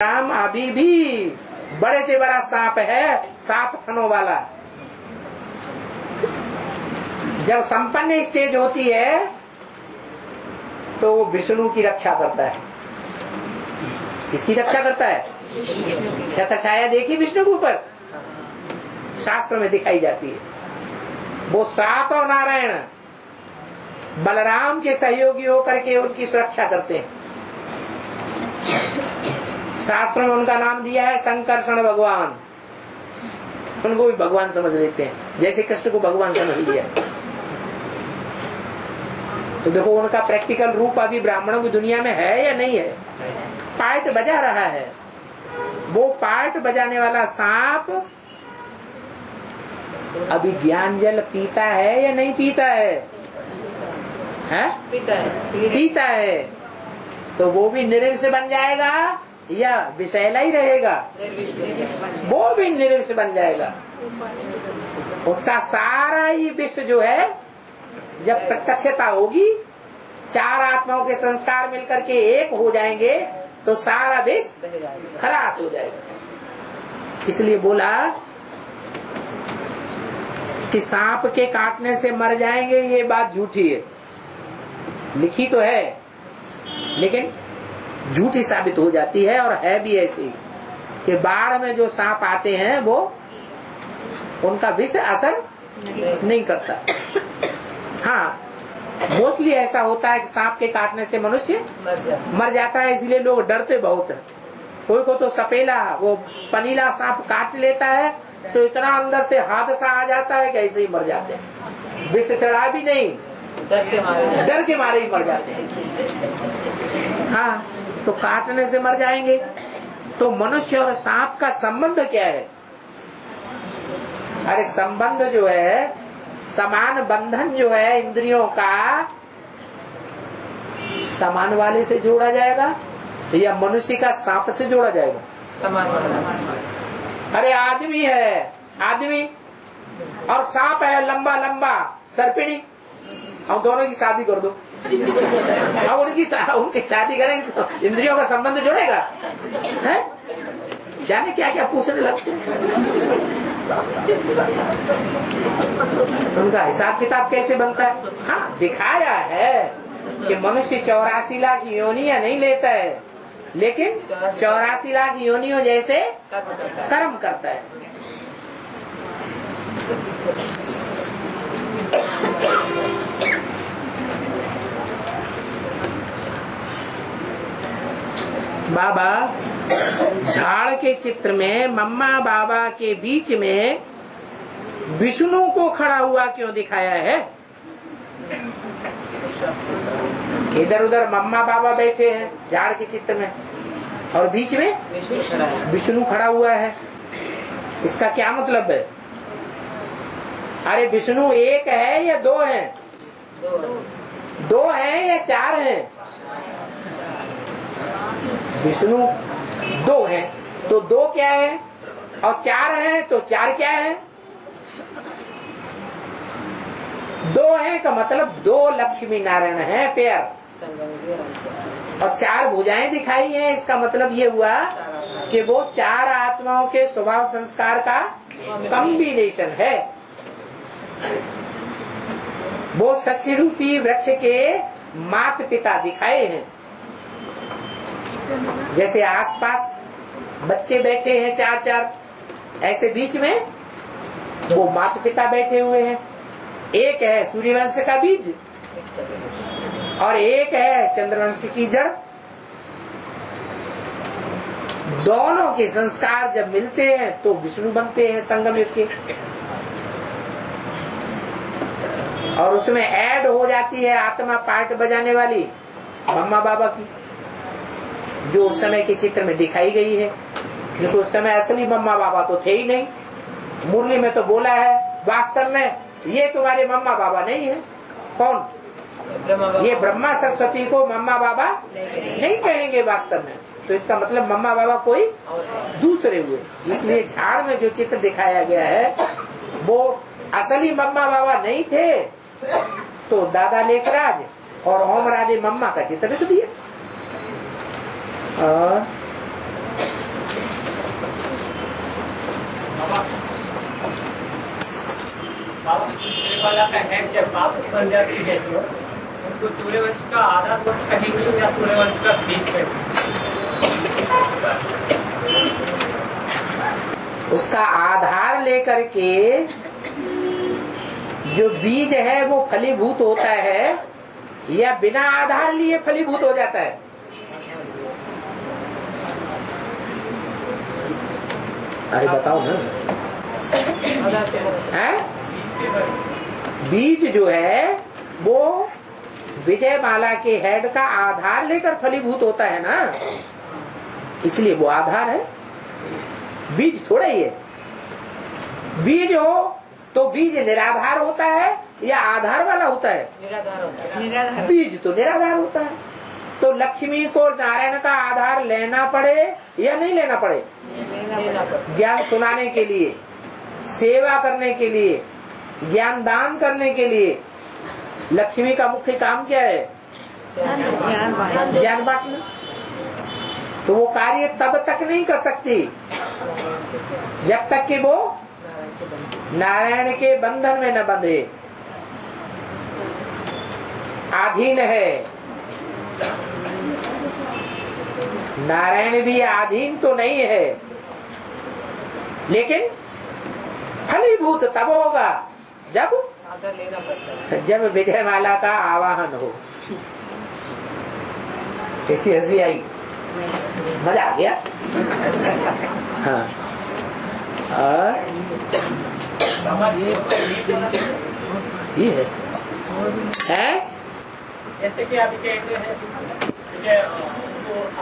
राम अभी भी बड़े से बड़ा सांप है, 7 फनों वाला। जब संपन्न स्टेज होती है तो वो विष्णु की रक्षा करता है। किसकी रक्षा करता है? छत्र छाया देखी विष्णु के ऊपर, शास्त्र में दिखाई जाती है। वो 7 और नारायण बलराम के सहयोगी होकर के उनकी सुरक्षा करते हैं। शास्त्र में उनका नाम दिया है संकर्षण भगवान। उनको भी भगवान समझ लेते हैं, जैसे कृष्ण को भगवान समझ लिया। तो देखो उनका प्रैक्टिकल रूप अभी ब्राह्मणों की दुनिया में है या नहीं है? पार्ट बजा रहा है। वो पार्ट बजाने वाला सांप अभी ज्ञान जल पीता है या नहीं पीता है? हैं? पीता है। तो वो भी निर्विष बन जाएगा या विषैला ही रहेगा? वो भी निर्विष बन जाएगा। उसका सारा ही विष जो है, जब प्रत्यक्षता होगी, 4 आत्माओं के संस्कार मिलकर के एक हो जाएंगे तो सारा विष खलास हो जाएगा। इसलिए बोला कि सांप के काटने से मर जाएंगे, ये बात झूठी है। लिखी तो है लेकिन झूठी साबित हो जाती है, और है भी ऐसी कि बाढ़ में जो सांप आते हैं वो उनका विष असर नहीं करता। हाँ, मोस्टली ऐसा होता है कि सांप के काटने से मनुष्य मर जाता है, इसलिए लोग डरते बहुत है। कोई को तो सपेला, वो पनीला सांप काट लेता है तो इतना अंदर से हादसा आ जाता है कि ऐसे ही मर जाते हैं। विष चढ़ा भी नहीं, डर के मारे ही मर जाते हैं। हाँ, तो काटने से मर जाएंगे। तो मनुष्य और सांप का संबंध क्या है? अरे संबंध जो है, समान बंधन जो है इंद्रियों का, समान वाले से जोड़ा जाएगा या मनुष्य का सांप से जोड़ा जाएगा? समान वाला। अरे आदमी है, आदमी और सांप है लंबा लंबा सर्पिणी, और दोनों की शादी कर दो। अब उनकी शादी करेंगे तो इंद्रियों का संबंध जुड़ेगा? है? जाने क्या क्या पूछने लगते हैं। उनका हिसाब किताब कैसे बनता है? हाँ, दिखाया है कि मनुष्य 84 लाख योनियां नहीं लेता है, लेकिन 84 लाख योनियों जैसे कर्म करता है। बाबा झाड़ के चित्र में मम्मा बाबा के बीच में विष्णु को खड़ा हुआ क्यों दिखाया है? इधर उधर मम्मा बाबा बैठे हैं झाड़ के चित्र में, और बीच में विष्णु खड़ा हुआ है। इसका क्या मतलब है? अरे विष्णु एक है या 2 है? 2 है या 4 है? विष्णु 2 है तो 2 क्या है, और 4 है तो 4 क्या है? 2 है का मतलब 2 लक्ष्मी नारायण है पेयर, और 4 भुजाएं दिखाई है। इसका मतलब ये हुआ कि वो 4 आत्माओं के स्वभाव संस्कार का कॉम्बिनेशन है। वो षष्ठी रूपी वृक्ष के माता पिता दिखाए हैं। जैसे आसपास बच्चे बैठे हैं 4-4, ऐसे बीच में वो माता पिता बैठे हुए हैं। एक है सूर्यवंश का बीज और एक है चंद्रवंश की जड़। दोनों के संस्कार जब मिलते हैं तो विष्णु बनते हैं संगम युग के, और उसमें ऐड हो जाती है आत्मा पार्ट बजाने वाली मम्मा बाबा की, जो उस समय के चित्र में दिखाई गई है। क्योंकि उस समय असली मम्मा बाबा तो थे ही नहीं। मुरली में तो बोला है वास्तव में ये तुम्हारे मम्मा बाबा नहीं है। कौन? ये ब्रह्मा सरस्वती को मम्मा बाबा नहीं कहेंगे वास्तव में। तो इसका मतलब मम्मा बाबा कोई दूसरे हुए। इसलिए झाड़ में जो चित्र दिखाया गया है वो असली मम्मा बाबा नहीं थे, तो दादा लेखराज और ओम राजे मम्मा का चित्र तो दिया। और वाला का हेड जब बाप बन जाती है तो उनको सूर्यवंश का आधार कहेंगे या सूर्यवंश का बीज कहेंगे? उसका आधार लेकर के जो बीज है वो फलीभूत होता है या बिना आधार लिए फलीभूत हो जाता है? अरे बताओ ना। है? बीज जो है वो विजय माला के हेड का आधार लेकर फलीभूत होता है ना, इसलिए वो आधार है, बीज थोड़ा ही है। बीज हो तो बीज निराधार होता है या आधार वाला होता है? निराधार होता है। बीज तो निराधार होता है। तो लक्ष्मी को नारायण का आधार लेना पड़े या नहीं लेना पड़े? ज्ञान सुनाने के लिए, सेवा करने के लिए, ज्ञान दान करने के लिए लक्ष्मी का मुख्य काम क्या है? ज्ञान बांटना। तो वो कार्य तब तक नहीं कर सकती जब तक कि वो नारायण के बंधन में न बंधे, अधीन है। नारायण भी अधीन तो नहीं है, लेकिन फलीभूत तब होगा जब लेना पड़ता है, जब विजय माला का आवाहन हो। कैसी हंसी आई, मजा आ गया। हाँ, और ये है जैसे कि अभी कहते हैं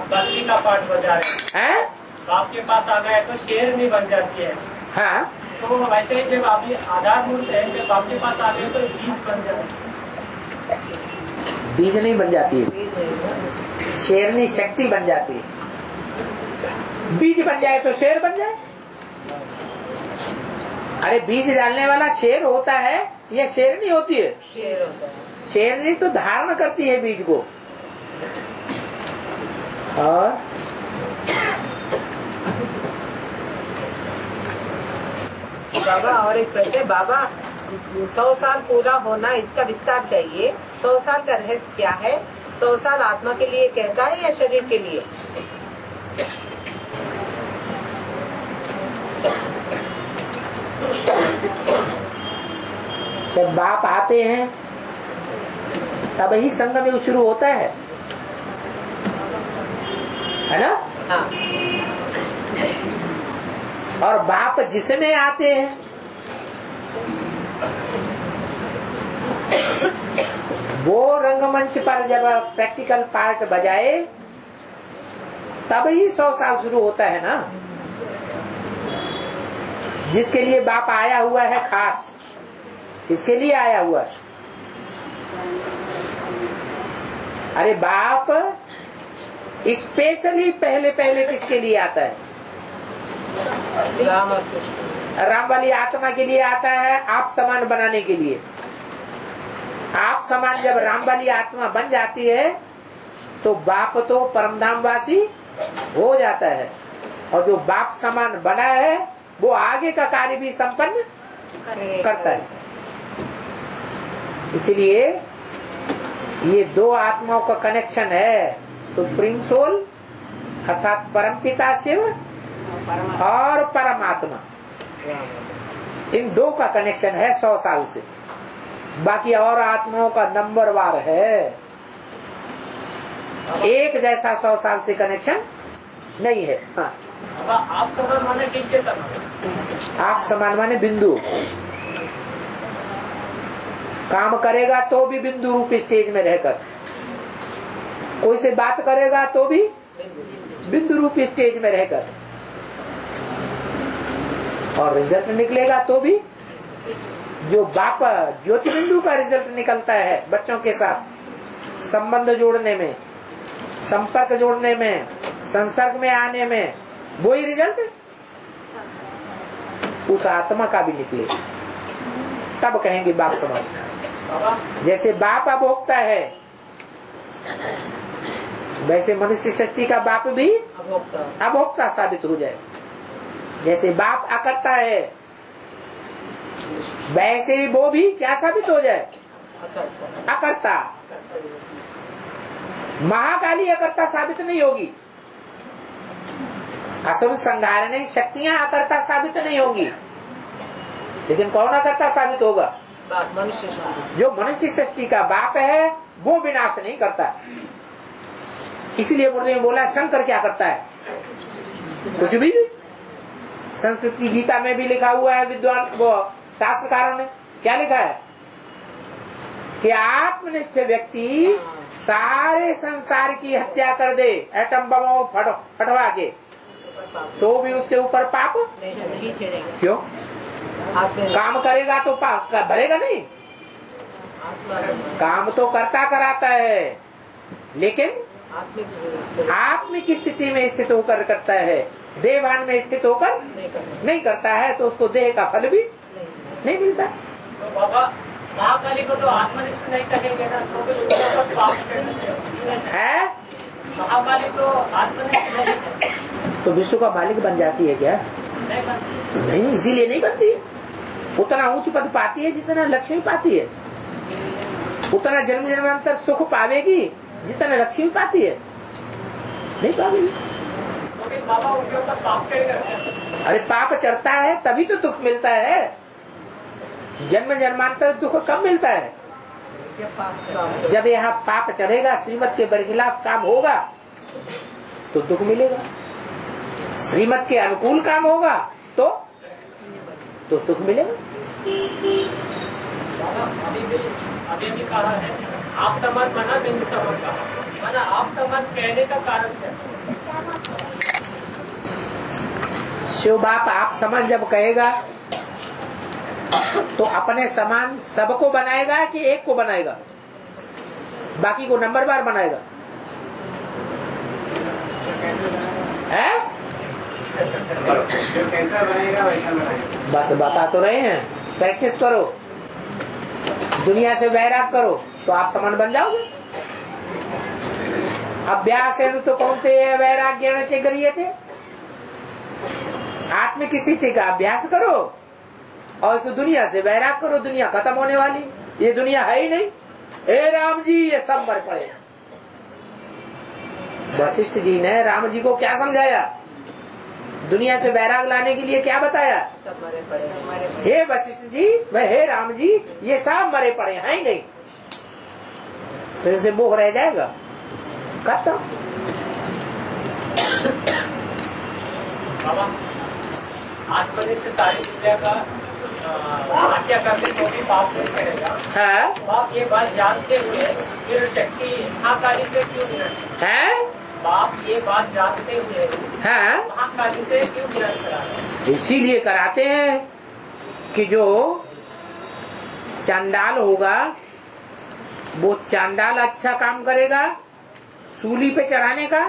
बल्कि का पाठ बजा रहे हैं, बाप के पास आ गए तो शेर नहीं बन जाती है। हाँ, तो वैसे ही जब आप आधार मूल है जब बाप के पास आ गए तो बीज बन जाए। बीज नहीं बन जाती है, शेरनी शक्ति बन जाती है। बीज बन जाए तो शेर बन जाए। अरे बीज डालने वाला शेर होता है या शेरनी होती है? शेर होता है। शेरनी तो धारण करती है बीज को। और बाबा और एक प्रश्न है बाबा, 100 साल पूरा होना इसका विस्तार चाहिए। 100 साल का रहस्य क्या है? 100 साल आत्मा के लिए कहता है या शरीर के लिए? जब बाप आते हैं तब ही संगम शुरू होता है ना? हाँ। और बाप जिसमें आते हैं वो रंगमंच पर जब प्रैक्टिकल पार्ट बजाए तब ही 100 साल शुरू होता है ना। जिसके लिए बाप आया हुआ है खास, किसके लिए आया हुआ है? अरे बाप स्पेशली पहले पहले किसके लिए आता है? राम और कृष्ण। राम वाली आत्मा के लिए आता है, आप समान बनाने के लिए। आप समान जब राम वाली आत्मा बन जाती है तो बाप तो परमधामवासी हो जाता है, और जो बाप समान बना है वो आगे का कार्य भी संपन्न करता है। इसलिए ये दो आत्माओं का कनेक्शन है, सुप्रीम सोल अर्थात परमपिता शिव और परमात्मा, इन दो का कनेक्शन है 100 साल से। बाकी और आत्माओं का नंबर वार है, एक जैसा 100 साल से कनेक्शन नहीं है। हाँ, आप समान माने किसके समान? आप समान माने बिंदु। काम करेगा तो भी बिंदु रूप स्टेज में रहकर, कोई से बात करेगा तो भी बिंदु रूप स्टेज में रहकर, और रिजल्ट निकलेगा तो भी जो बाप ज्योति बिंदु का रिजल्ट निकलता है बच्चों के साथ संबंध जोड़ने में, संपर्क जोड़ने में, संसर्ग में आने में, वही रिजल्ट उस आत्मा का भी निकले, तब कहेंगे बाप समान। जैसे बाप अभोक्ता है वैसे मनुष्य सृष्टि का बाप भी अभोक्ता साबित हो जाए। जैसे बाप अकर्ता है, वैसे ही वो भी क्या साबित हो जाए? अकर्ता। महाकाली अकर्ता साबित नहीं होगी, असुर संहारने शक्तियां अकर्ता साबित नहीं होंगी, लेकिन कौन अकर्ता साबित होगा? मनुष्य। जो मनुष्य सृष्टि का बाप है वो विनाश नहीं करता। इसलिए मुरली में बोला शंकर क्या करता है? कुछ भी नहीं। संस्कृत की गीता में भी लिखा हुआ है, विद्वान वो शास्त्रकारों ने क्या लिखा है कि आत्मनिष्ठ व्यक्ति सारे संसार की हत्या कर दे, एटम बमों फटवा के, तो भी उसके ऊपर पाप क्यों? काम करेगा तो पाप भरेगा नहीं। काम तो करता कराता है, लेकिन आत्मिक स्थिति में स्थित होकर करता है, देवान में स्थित होकर नहीं करता है, तो उसको देह का फल भी नहीं मिलता। तो बाबा महाकाली को तो आत्मनिष्ठ नहीं कहेंगे ना, तो है महाकाली तो आत्मनिष्ठ नहीं, तो विश्व का मालिक बन जाती है क्या? तो नहीं, इसीलिए नहीं बनती। उतना उच्च पद पाती है जितना लक्ष्मी पाती है, उतना जन्म जन्मांतर सुख पावेगी जितना लक्ष्मी पाती है, नहीं पावेगी। तो बाबा उनके ऊपर पाप चढ़ेगा। अरे पाप चढ़ता है तभी तो दुख मिलता है। जन्म जन्मांतर दुख कब मिलता है? जब यहाँ पाप चढ़ेगा, श्रीमत के बरखिलाफ काम होगा तो दुख मिलेगा, श्रीमत के अनुकूल काम होगा तो सुख मिलेगा। अभी भी कहा है आप समर्थ बना, बिंदु समर्थ कहा, माना आप समर्थ कहने का कारण क्या? शिव बाप आप समान जब कहेगा तो अपने समान सबको बनाएगा कि एक को बनाएगा, बाकी को नंबरवार बनाएगा? है जो कैसा बनेगा वैसा बनेगा। बात बता तो रहे हैं, प्रैक्टिस करो, दुनिया से वैराग करो तो आप समान बन जाओगे। अभ्यास है तो कौनते वैराग्य चे करिए थे, आत्मिक स्थिति का अभ्यास करो और इस दुनिया से वैराग करो। दुनिया खत्म होने वाली, ये दुनिया है ही नहीं। हे राम जी ये सब मर पड़े। वशिष्ठ जी ने राम जी को क्या समझाया? दुनिया से वैराग लाने के लिए क्या बताया? हे वशिष्ठ जी, वह हे राम जी, ये सब मरे पड़े हैं ही नहीं, तो इनसे मोह रह जाएगा। खत्म। आत्मनिष्ठ सारी विद्या का हत्या करने को भी पाप नहीं करेगा। है आप ये बात जानते हुए फिर शक्ति महाकाली से क्यों निरंतर है आप ये बात जानते हुए है महाकाली से क्यों निरंतर कराते? इसीलिए कराते हैं कि जो चांडाल होगा वो चांडाल अच्छा काम करेगा सूली पे चढ़ाने का,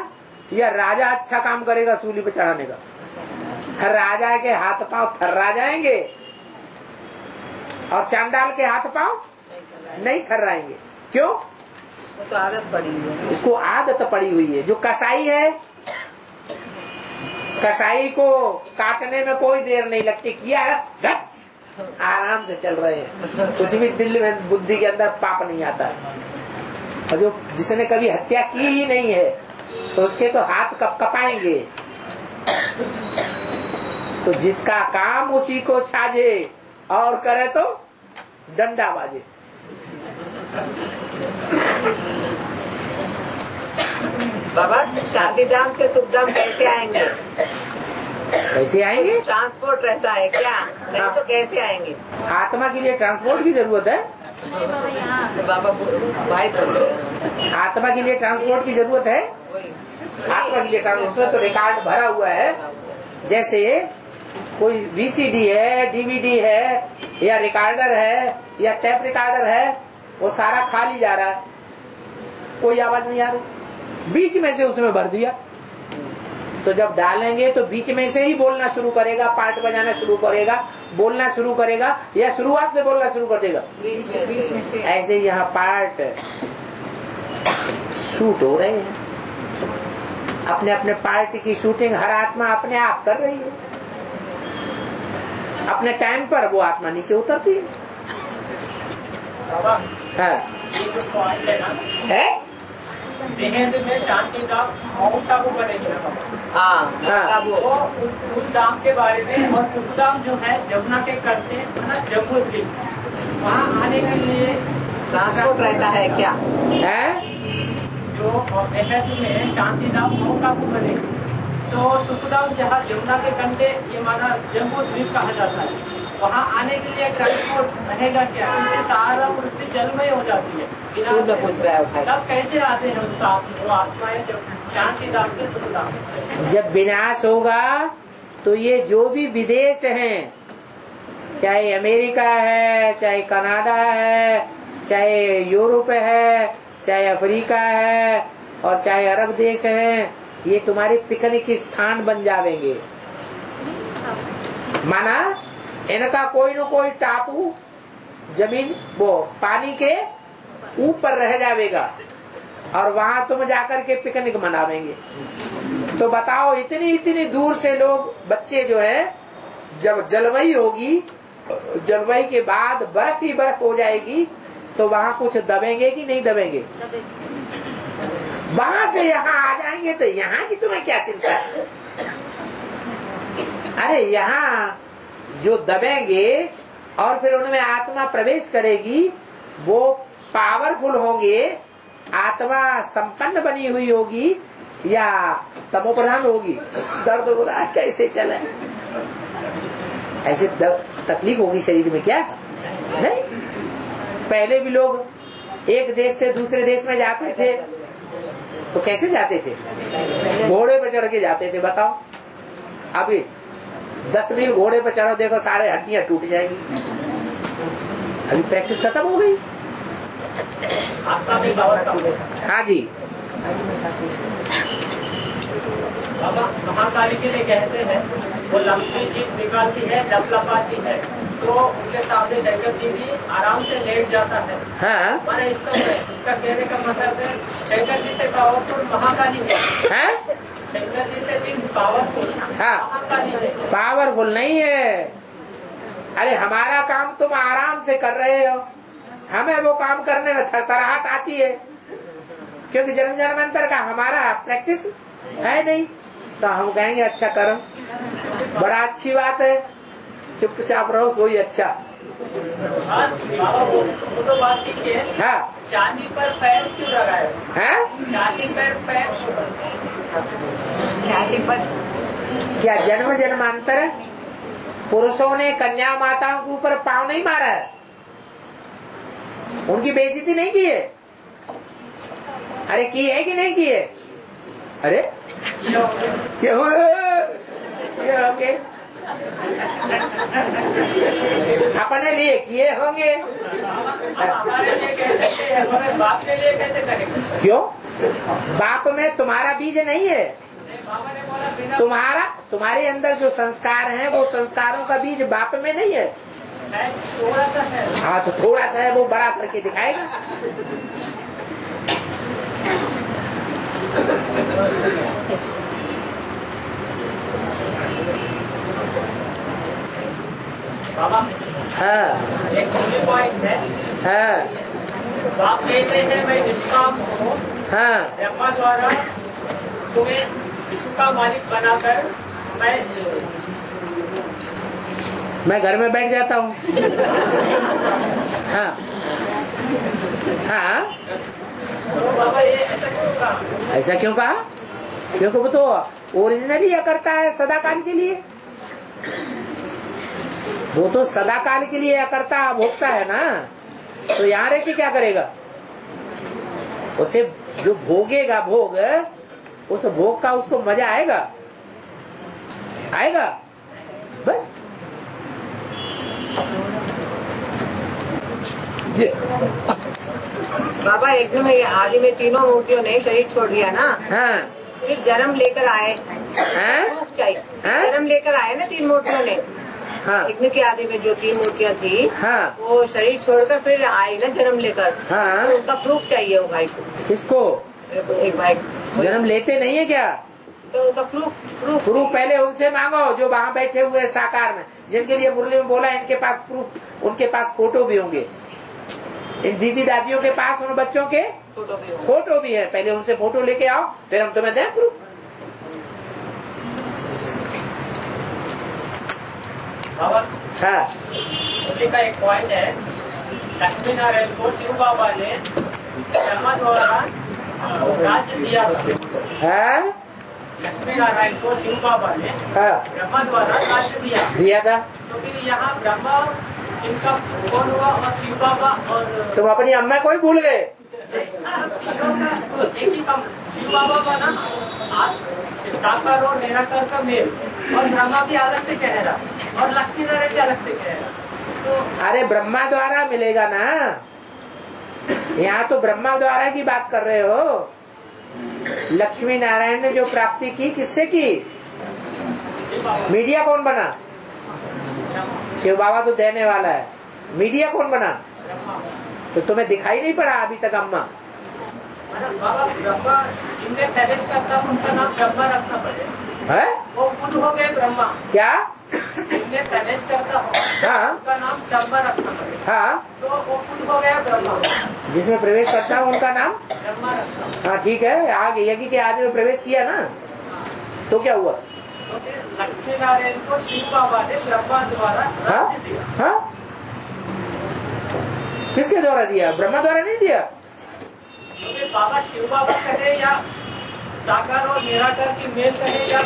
या राजा अच्छा काम करेगा सूली पे चढ़ाने का? राजा के हाथ पांव थर्रा जाएंगे और चांडाल के हाथ पांव नहीं थर्राएंगे। क्यों? तो आदत पड़ी हुई है, इसको आदत पड़ी हुई है। जो कसाई है, कसाई को काटने में कोई देर नहीं लगती, किया है गच, आराम से चल रहे हैं, कुछ भी दिल में बुद्धि के अंदर पाप नहीं आता। और जो जिसने कभी हत्या की ही नहीं है तो उसके तो हाथ कब कपाएंगे। तो जिसका काम उसी को छाजे और करे तो डंडा बाजे। बाबा शांतिधाम से सुखधाम कैसे आएंगे? कैसे आएंगे? ट्रांसपोर्ट रहता है क्या? नहीं तो कैसे आएंगे? आत्मा के लिए ट्रांसपोर्ट की जरूरत है। बाबा भाई बोल रहे हैं। आत्मा के लिए ट्रांसपोर्ट की जरूरत है। आत्मा के लिए ट्रांसपोर्ट, उसमें तो रिकॉर्ड भरा हुआ है। जैसे कोई वीसीडी है, डीवीडी है, या रिकॉर्डर है, या टेप रिकॉर्डर है, वो सारा खाली जा रहा है, कोई आवाज नहीं आ रही, बीच में से उसमें भर दिया। तो जब डालेंगे तो बीच में से ही बोलना शुरू करेगा, पार्ट बजाना शुरू करेगा, बोलना शुरू करेगा, या शुरुआत से बोलना शुरू कर देगा? ऐसे यहाँ पार्ट शूट हो रहे हैं। अपने अपने पार्ट की शूटिंग हर आत्मा अपने आप कर रही है। अपने टाइम पर वो आत्मा नीचे उतरती है। बाबा हाँ। ये जो पॉइंट है ना, है देहेंद्र में शांति धाम माउंट आबू बनेगी ना बाबा। हाँ। वो उस धाम के बारे में, और सुखधाम जो है जमुना के करते हैं ना, जम्मू द्वीप, वहाँ आने के लिए ट्रांसपोर्ट रहता है क्या? है जो देहेंद्र में शांति धाम माउंट आबू बनेगी, तो सुखधाम जहाँ जमुना के कंढे, ये माना जम्मू द्वीप कहा जाता है, वहाँ आने के लिए ट्रांसपोर्ट रहेगा क्या? क्योंकि सारा पृथ्वी जलमय हो जाती है। पूछ रहा है उठाए। तब कैसे आते हैं उस वो आत्माएं जब शांति धाम से सुखधाम? जब विनाश होगा तो ये जो भी विदेश हैं, चाहे अमेरिका है, चाहे कनाडा है, चाहे यूरोप है, चाहे अफ्रीका है, और चाहे अरब देश है, ये तुम्हारे पिकनिक स्थान बन जाएंगे। माना इनका कोई न कोई टापू जमीन वो पानी के ऊपर रह जाएगा, और वहां तुम जाकर के पिकनिक मनावेंगे। तो बताओ, इतनी इतनी दूर से लोग, बच्चे जो है, जब जलवायु होगी, जलवायु के बाद बर्फ ही बर्फ हो जाएगी, तो वहां कुछ दबेंगे कि नहीं दबेंगे? वहां से यहाँ आ जाएंगे तो यहाँ की तुम्हें क्या चिंता है? अरे यहाँ जो दबेंगे और फिर उनमें आत्मा प्रवेश करेगी, वो पावरफुल होंगे, आत्मा संपन्न बनी हुई होगी या तमोप्रधान होगी? दर्द हो रहा है, कैसे चले? ऐसे तकलीफ होगी शरीर में क्या? नहीं। पहले भी लोग एक देश से दूसरे देश में जाते थे तो कैसे जाते थे? घोड़े पे चढ़ के जाते थे। बताओ, अभी 10 मील घोड़े पे चढ़ो, देखो सारे हड्डियां टूट जाएंगी। अभी प्रैक्टिस खत्म हो गई। हाँ जी। बाबा महाकाली के लिए कहते हैं, वो लंबी जीप निकालती है, लपलपाती है, तो उनके सामने शंकर जी भी आराम से लेट जाता है। हाँ। हमारा इसका कहने का मतलब है, शंकर जी से पावरफुल महाकाली है। शंकर जी से भी पावरफुल महाकाली है। पावरफुल नहीं है। अरे हमारा काम तुम आराम से कर रहे हो, हमें वो काम करने में थरथराहट आती है, क्योंकि जन्म जन्मांतर का हमारा प्रैक्टिस है नहीं। तो हम कहेंगे अच्छा करो, बड़ा अच्छी बात है, चुपचाप रहो, सोई अच्छा। वो तो बात ठीक है। हाँ। छाती पर पैर क्यों लगाए? हैं? छाती पर पैर, छाती पर क्या जन्म जन्मांतर पुरुषों ने कन्या माताओं के ऊपर पांव नहीं मारा है? उनकी बेइज्जती नहीं की है? अरे की है कि नहीं की है? अरे क्या हुआ? अपने लिए किए होंगे, हमारे लिए कैसे, हमारे बाप के लिए कैसे करेंगे? क्यों? बाप में तुम्हारा बीज नहीं है। तुम्हारे अंदर जो संस्कार हैं, वो संस्कारों का बीज बाप में नहीं है। थोड़ा सा है। हाँ, तो थोड़ा सा है, वो बड़ा करके दिखाएगा। बाबा, हाँ। एक पॉइंट है। हाँ। बाप कहते हैं, मैं निष्काम हूँ। हाँ। ब्रह्मा द्वारा तुम्हें विश्व का मालिक बनाकर मैं घर में बैठ जाता हूँ। हाँ। हाँ। तो बाबा ये ऐसा क्यों कहा? ऐसा क्यों कहा? क्योंकि वो तो ओरिजिनली यह करता है सदा काल के लिए। वो तो सदा काल के लिए यह करता भोगता है ना, तो यहाँ रह के क्या करेगा? उसे जो भोगेगा भोग, उस भोग का उसको मजा आएगा, आएगा बस। बाबा एक दिन में आदि में तीनों मूर्तियों ने शरीर छोड़ दिया ना। हाँ। फिर जन्म लेकर आए। हाँ? चाहिए। हाँ? जन्म लेकर आए ना 3 मूर्तियों ने। हाँ। यज्ञ के आदि में जो 3 मूर्तियाँ थी, हाँ। वो शरीर छोड़कर फिर आई ना जन्म लेकर। हाँ। तो उसका प्रूफ चाहिए वो भाई को। किसको? एक भाई जन्म लेते नहीं है क्या? तो उनका प्रूफ प्रूफ पहले उनसे मांगो जो वहाँ बैठे हुए हैं साकार में, जिनके लिए मुरली में बोला इनके पास प्रूफ, उनके पास फोटो भी होंगे। इन दीदी दादियों के पास उन बच्चों के फोटो भी है, पहले उनसे फोटो लेके आओ, फिर हम तुम्हें दें प्रूफ। बाबा हाँ उसी का एक पॉइंट है, लक्ष्मी नारायण को शिव बाबा ने ब्रह्मा द्वारा राज्य दिया था। हाँ लक्ष्मी नारायण को शिव बाबा ने हाँ ब्रह्मा द्वारा राज्य दिया था। तो फिर यहाँ ब्रह्मा इनका कौन हुआ और शिव बाबा और तुम अपनी अम्मा को ही भूल गए। एक ही कम शिव बाबा का ना साकार और निराकार का मेल, और ब्रह्मा भी अलग से कह रहा और लक्ष्मी नारायण भी अलग से कह रहा। तो अरे ब्रह्मा द्वारा मिलेगा ना, यहाँ तो ब्रह्मा द्वारा की बात कर रहे हो। लक्ष्मी नारायण ने जो प्राप्ति की किससे की? मीडिया कौन बना? शिव बाबा तो देने वाला है, मीडिया कौन बना? तो तुम्हें दिखाई नहीं पड़ा अभी तक अम्मा? बाबा ब्रह्मा जिनने प्रवेश करता उनका नाम ब्रह्मा रखना पड़ेगा है? वो खुद हो गए ब्रह्मा। क्या? जिनने प्रवेश करता हो हाँ उनका नाम ब्रह्मा रखना पड़ेगा। हाँ, तो वो खुद हो गया ब्रह्मा, जिसमें प्रवेश करता है उनका नाम। ब्रह्मा रखना। हाँ ठीक है, आगे यज्ञ के आदि में प्रवेश किया ना, तो क्या हुआ? तो फिर लक्ष्मी नारायण को शिव बाबा ने ब्रह्मा द्वारा हाँ राज्य दिया। हाँ, किसके द्वारा दिया? ब्रह्मा द्वारा नहीं दिया। तो फिर बाबा शिव बाबा कहे या साकार और निराकार की मेल कहे या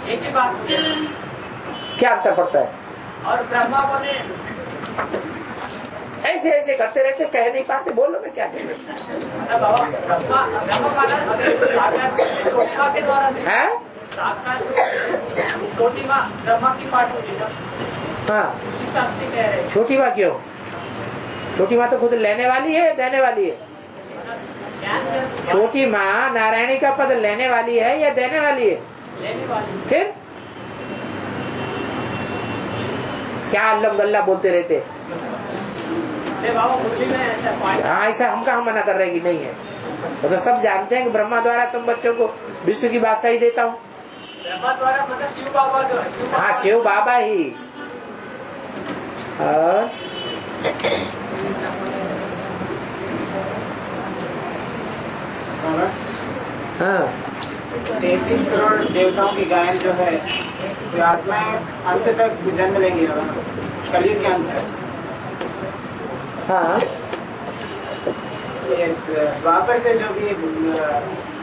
एक ही बात हो जाए। क्या अंतर पड़ता है? और ब्रह्मा को ने ऐसे ऐसे करते रहते, कह नहीं पाते, बोलो मैं क्या कह रहे हैं? बाबा ब्रह्मा माना साकार छोटी के द्वारा हैं? साकार छोटी माँ ब्रह्मा की पाठ होगी ना, हाँ, उसी हिसाब से कह रहे छोटी माँ क्यों? छोटी माँ तो खुद लेने वाली है, देने वाली है। हैं। छोटी माँ नारायणी का पद लेने वाली है या देने वाली है? लेने वाली फिर क्या अल्लम गल्ला बोलते रहते? बाबा मुरली में ऐसा पॉइंट। हाँ, ऐसा हम कहाँ मना कर रहे कि नहीं है? तो सब जानते हैं कि ब्रह्मा द्वारा तुम बच्चों को विश्व की बात सही देता हूँ। ब्रह्मा द्वारा मतलब शिव बाबा जो है, हाँ, शिव बाबा ही। और हाँ 33 करोड़ देवताओं की गायन जो है, तो आत्माएं अंत तक जन्म लेंगी कलयुग के अंत तक। हाँ, ये द्वापर से जो भी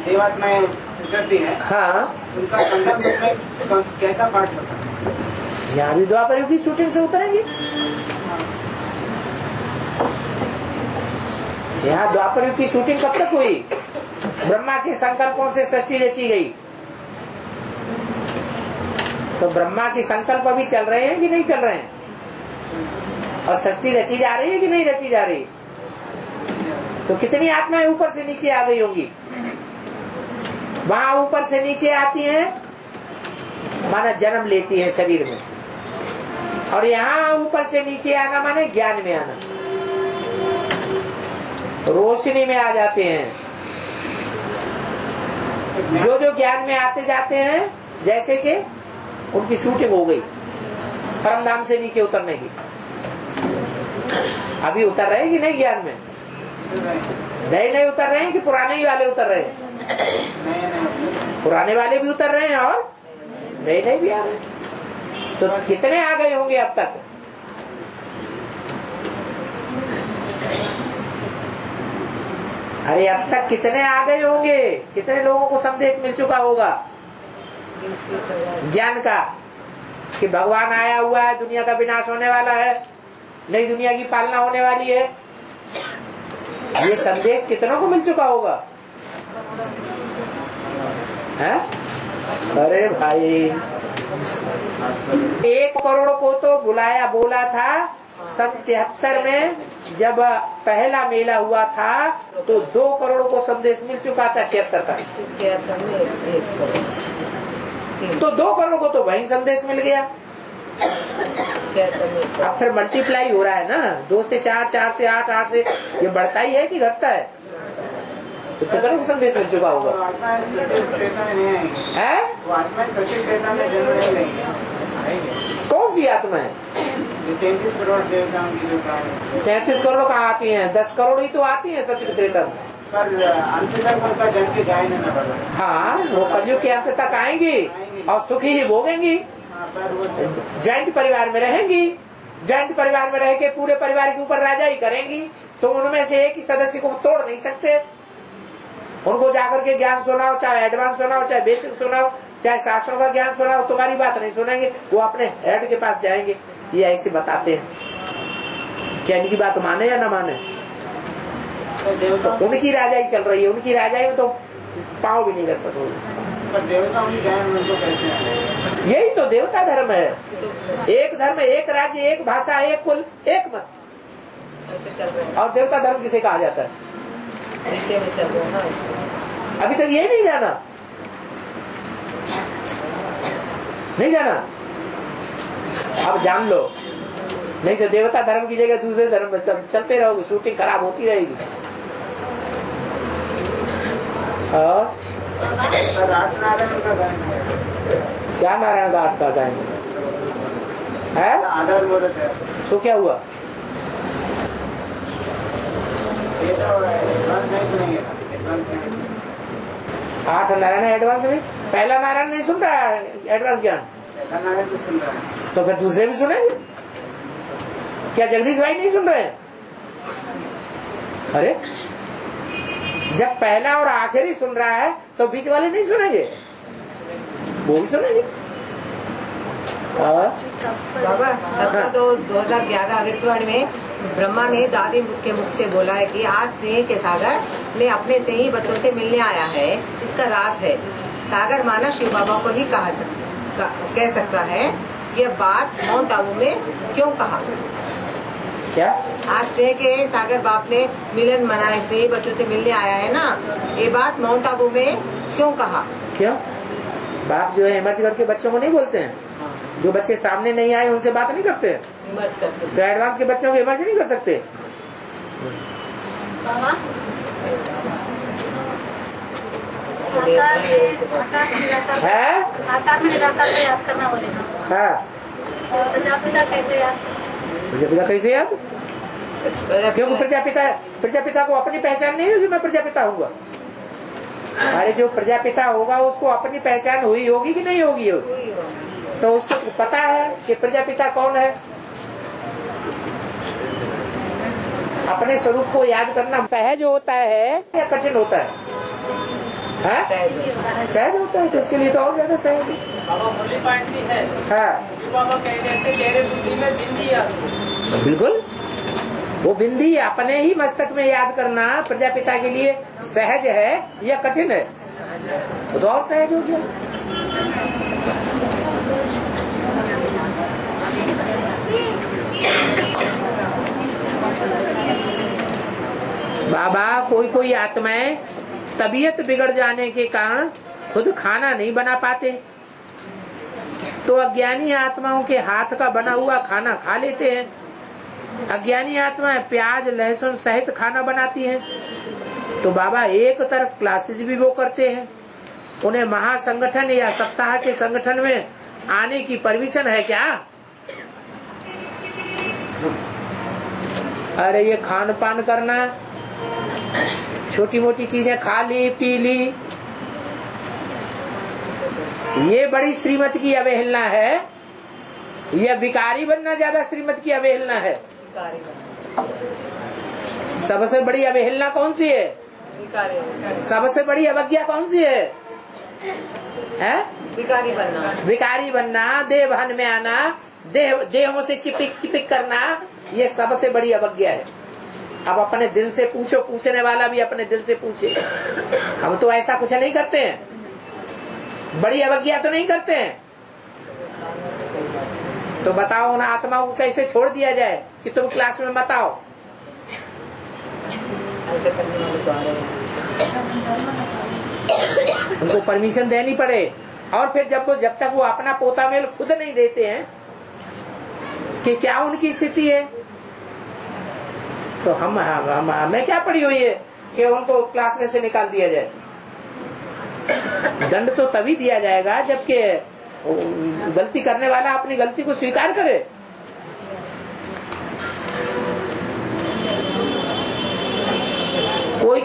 देवात्माएं उतरती हैं, हाँ, उनका संगम में कैसा पाठ होता है? यहाँ भी द्वापर युग की शूटिंग से उतरेंगी। यहाँ द्वापर युग की शूटिंग कब तक हुई? ब्रह्मा के संकल्पों से सृष्टि रची गई। तो ब्रह्मा के संकल्प अभी चल रहे हैं कि नहीं चल रहे हैं? और सृष्टि रची जा रही है कि नहीं रची जा रही? तो कितनी आत्माएं ऊपर से नीचे आ गई होंगी? वहां ऊपर से नीचे आती हैं, माना जन्म लेती है शरीर में, और यहाँ ऊपर से नीचे आना माने ज्ञान में आना, रोशनी में आ जाते हैं। जो जो ज्ञान में आते जाते हैं, जैसे कि उनकी शूटिंग हो गई परमधाम से नीचे उतरने की। अभी उतर रहे हैं कि नहीं ज्ञान में? नहीं उतर रहे हैं कि पुराने ही वाले उतर रहे हैं? पुराने वाले भी उतर रहे हैं और नए भी आ रहे हैं। तो कितने आ गए होंगे अब तक? अरे अब तक कितने आ गए होंगे? कितने लोगों को संदेश मिल चुका होगा ज्ञान का कि भगवान आया हुआ है, दुनिया का विनाश होने वाला है, नई दुनिया की पालना होने वाली है। ये संदेश कितनों को मिल चुका होगा? है? अरे भाई, 1 करोड़ को तो बुलाया, बोला था 73 में जब पहला मेला हुआ था, तो 2 करोड़ को संदेश मिल चुका था 76 तक। तो 2 करोड़ को तो वही संदेश मिल गया। अब फिर मल्टीप्लाई हो रहा है ना, 2 से 4, 4 से 8, 8 से, ये बढ़ता ही है कि घटता है? तो कितना संदेश मिल चुका होगा। वो आत्मा सचिव चेतना में नहीं आएंगे, है वो आत्मा सचिव चेतना में जन्म नहीं लेंगे। कौन सी आत्मा है? 33 करोड़ देवताओं की जो प्राणी 33 करोड़ कहाँ आती हैं? 10 करोड़ ही तो आती है सत्य त्रेता में। पर अंत तक उनका जन्म की गाय नहीं पड़ा। हाँ, वो कलयुग के अंत तक आएंगी और सुखी ही भोगेंगी। पर वो जॉइंट परिवार में रहेंगी, जॉइंट परिवार में रह के पूरे परिवार के ऊपर राजा ही करेंगी, तो उनमें से एक ही सदस्य को तोड़ नहीं सकते। उनको जाकर के ज्ञान सुनाओ, चाहे एडवांस सुनाओ, चाहे बेसिक सुनाओ, चाहे शास्त्रों का ज्ञान सुनाओ, तुम्हारी बात नहीं सुनेंगे। वो अपने हेड के पास जाएंगे। ये ऐसे बताते हैं। क्या इनकी बात माने या न माने? तो उनकी राजाई चल रही है, उनकी राजाई में तो पाँव भी नहीं रख सकोगे। पर देवता उनकी गाय में उनको कैसे आए? यही तो देवता धर्म है। एक धर्म, एक राज्य, एक भाषा, एक कुल, एक मत। ऐसे चल रहे हैं, और देवता धर्म किसे कहा जाता है? रीते में चल रहे हैं ना। अभी तक ये नहीं जाना, नहीं जाना, अब जान लो। नहीं तो देवता धर्म की जगह दूसरे धर्म में चलते रहोगे, शूटिंग खराब होती रहेगी। और रात नारायण का गाय है। क्या नारायण घाट का गाय है? आधार मूर्त है। तो क्या हुआ? ये तो एडवांस नहीं सुनेंगे, एडवांस नहीं। 8 नारायण एडवांस में, पहला नारायण नहीं सुन रहा है एडवांस ज्ञान, पहला नारायण तो सुन रहा है, तो फिर दूसरे भी सुनेंगे। क्या जगदीश भाई नहीं सुन रहे हैं? अरे जब पहला और आखिरी सुन रहा है तो बीच वाले नहीं सुनेंगे, वो भी सुनेंगे। बाबा सबका तो 2011 अवित्वाणी में ब्रह्मा ने दादी के मुख से बोला है कि आज स्नेह के सागर ने अपने से ही बच्चों से मिलने आया है, इसका राज है। सागर माना शिव बाबा को ही कह सकता है। यह बात माउंट आबू में क्यों कहा? क्या आज स्नेह के सागर बाप ने मिलन मनाया, स्नेह बच्चों से मिलने आया है ना, ये बात माउंट आबू में क्यों कहा? क्यों? बाप जो है इमर्ज के बच्चों को नहीं बोलते हैं? जो बच्चे सामने नहीं आए उनसे बात नहीं करते हैं? इमर्ज करते तो एडवांस के बच्चों को इमर्ज नहीं कर सकते? है? साकार में निराकार को याद करना बोलेगा। हाँ, प्रजापिता कैसे याद? प्रजापिता कैसे याद? क्योंकि प्रजापिता को अपनी पहचान नहीं होगी, मैं प्रजापिता हूँगा। अरे जो प्रजापिता होगा उसको अपनी पहचान हुई होगी कि नहीं होगी? तो उसको पता है कि प्रजापिता कौन है। अपने स्वरूप को याद करना सहज होता है या कठिन होता है? सहज होता है, तो इसके लिए तो और ज्यादा सहज है। बाबा होली पॉइंट भी है। हाँ बाबा कह रहे थे तेरे बुद्धि में बिंदी है। बिल्कुल, वो बिंदी अपने ही मस्तक में याद करना प्रजापिता के लिए सहज है या कठिन है? वो तो और सहज हो गया। बाबा कोई आत्माएं तबीयत बिगड़ जाने के कारण खुद खाना नहीं बना पाते, तो अज्ञानी आत्माओं के हाथ का बना हुआ खाना खा लेते हैं। अज्ञानी आत्माएं प्याज लहसुन सहित खाना बनाती हैं। तो बाबा एक तरफ क्लासेस भी वो करते हैं, उन्हें महासंगठन या सप्ताह के संगठन में आने की परमिशन है क्या? अरे ये खान पान करना, छोटी मोटी चीजें खा ली पी ली, ये बड़ी श्रीमत की अवहेलना है या भिखारी बनना ज्यादा श्रीमत की अवहेलना है? सबसे बड़ी अवहेलना कौन सी है? सबसे बड़ी अवज्ञा कौन सी है? भिखारी बनना, देह भान में आना, देहों से चिपिक करना, ये सबसे बड़ी अवज्ञा है। अब अपने दिल से पूछो, पूछने वाला भी अपने दिल से पूछे। हम तो ऐसा कुछ नहीं करते हैं, बड़ी अवज्ञा तो नहीं करते हैं। तो बताओ उन आत्माओं को कैसे छोड़ दिया जाए कि तुम क्लास में मत आओ? उनको परमिशन देनी पड़े। और फिर जब तक वो अपना पोता मेल खुद नहीं देते हैं कि क्या उनकी स्थिति है, तो हमें क्या पड़ी हुई है कि उनको क्लास में से निकाल दिया जाए। दंड तो तभी दिया जाएगा जबकि गलती करने वाला अपनी गलती को स्वीकार करे।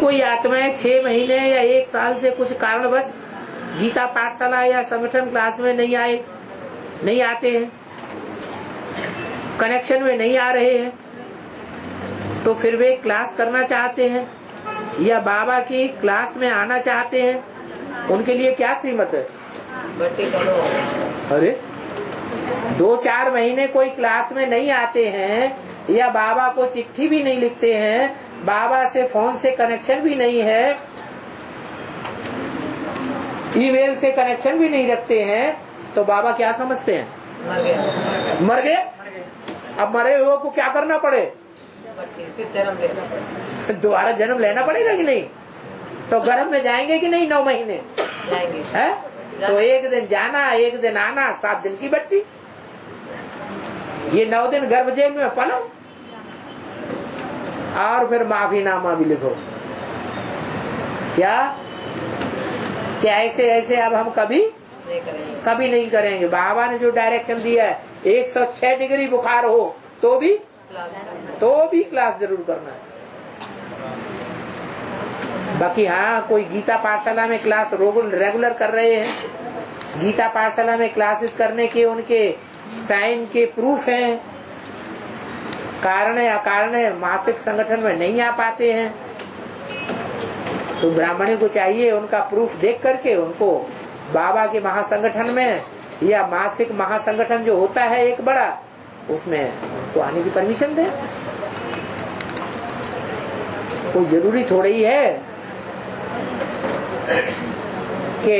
कोई आत्माएं 6 महीने या 1 साल से कुछ कारणवश गीता पाठशाला या संगठन क्लास में नहीं आते हैं, कनेक्शन में नहीं आ रहे हैं, तो फिर वे क्लास करना चाहते हैं या बाबा की क्लास में आना चाहते हैं, उनके लिए क्या सीमत है? अरे 2-4 महीने कोई क्लास में नहीं आते हैं या बाबा को चिट्ठी भी नहीं लिखते हैं, बाबा से फोन से कनेक्शन भी नहीं है, ईमेल से कनेक्शन भी नहीं रखते हैं, तो बाबा क्या समझते हैं? मर गए। अब मरे हुए को क्या करना पड़े? दोबारा जन्म लेना पड़ेगा कि नहीं? तो गर्भ में जाएंगे कि नहीं? 9 महीने है तो 1 दिन जाना 1 दिन आना, 7 दिन की बट्टी। ये 9 दिन गर्भ जेल में पलो और फिर माफीनामा भी लिखो। क्या ऐसे अब हम कभी नहीं करेंगे। बाबा ने जो डायरेक्शन दिया है 106 डिग्री बुखार हो तो भी क्लास जरूर करना है। बाकी हाँ, कोई गीता पाठशाला में क्लास रेगुलर कर रहे हैं, गीता पाठशाला में क्लासेस करने के उनके साइन के प्रूफ हैं, कारण अकारण मासिक संगठन में नहीं आ पाते हैं, तो ब्राह्मणी को चाहिए उनका प्रूफ देख करके उनको बाबा के महासंगठन में या मासिक महासंगठन जो होता है एक बड़ा, उसमें तो आने की परमिशन दे। कोई जरूरी थोड़ी ही है कि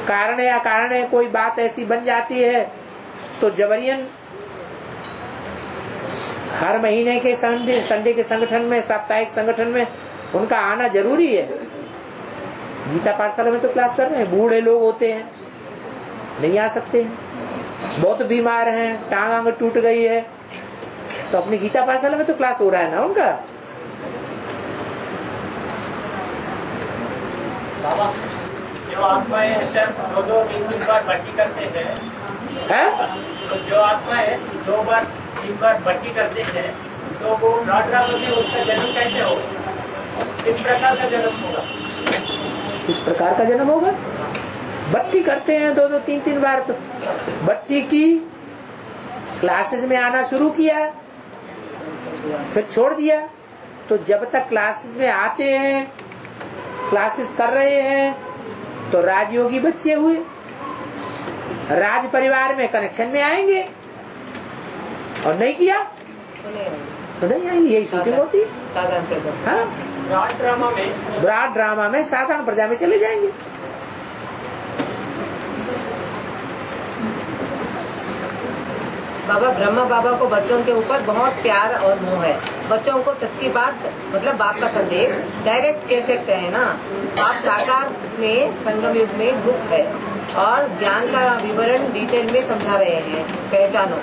कारण या कारण कोई बात ऐसी बन जाती है तो जबरियन हर महीने के संडे के संगठन में, साप्ताहिक संगठन में उनका आना जरूरी है। गीता पाठशाला में तो क्लास कर रहे हैं, बूढ़े लोग होते हैं नहीं आ सकते हैं, बहुत बीमार हैं, टांग टूट गई है, तो अपनी गीता पाठशाला में तो क्लास हो रहा है ना उनका। बाबा जो आत्माएं 2-3 बार भर्ती करते हैं, तो जो आत्माएं 2 बार 3 बार भर्ती करते हैं, तो वो रात में उसका जन्म कैसे होगा? किस प्रकार का जन्म होगा? किस प्रकार का जन्म होगा? भट्टी करते हैं 2-2, 3-3 बार, तो भट्टी की क्लासेस में आना शुरू किया फिर छोड़ दिया, तो जब तक क्लासेस में आते हैं, क्लासेस कर रहे हैं, तो राजयोगी बच्चे हुए, राज परिवार में कनेक्शन में आएंगे, और नहीं किया तो नहीं आएंगे। यही शूटिंग होती है। हाँ, ब्रॉड ड्रामा में साधारण प्रजा में चले जाएंगे। बाबा ब्रह्मा बाबा को बच्चों के ऊपर बहुत प्यार और मोह है। बच्चों को सच्ची बात मतलब बाप का संदेश डायरेक्ट कह सकते हैं ना। बाप साकार में संगम युग में गुप्त है और ज्ञान का विवरण डिटेल में समझा रहे हैं। पहचानो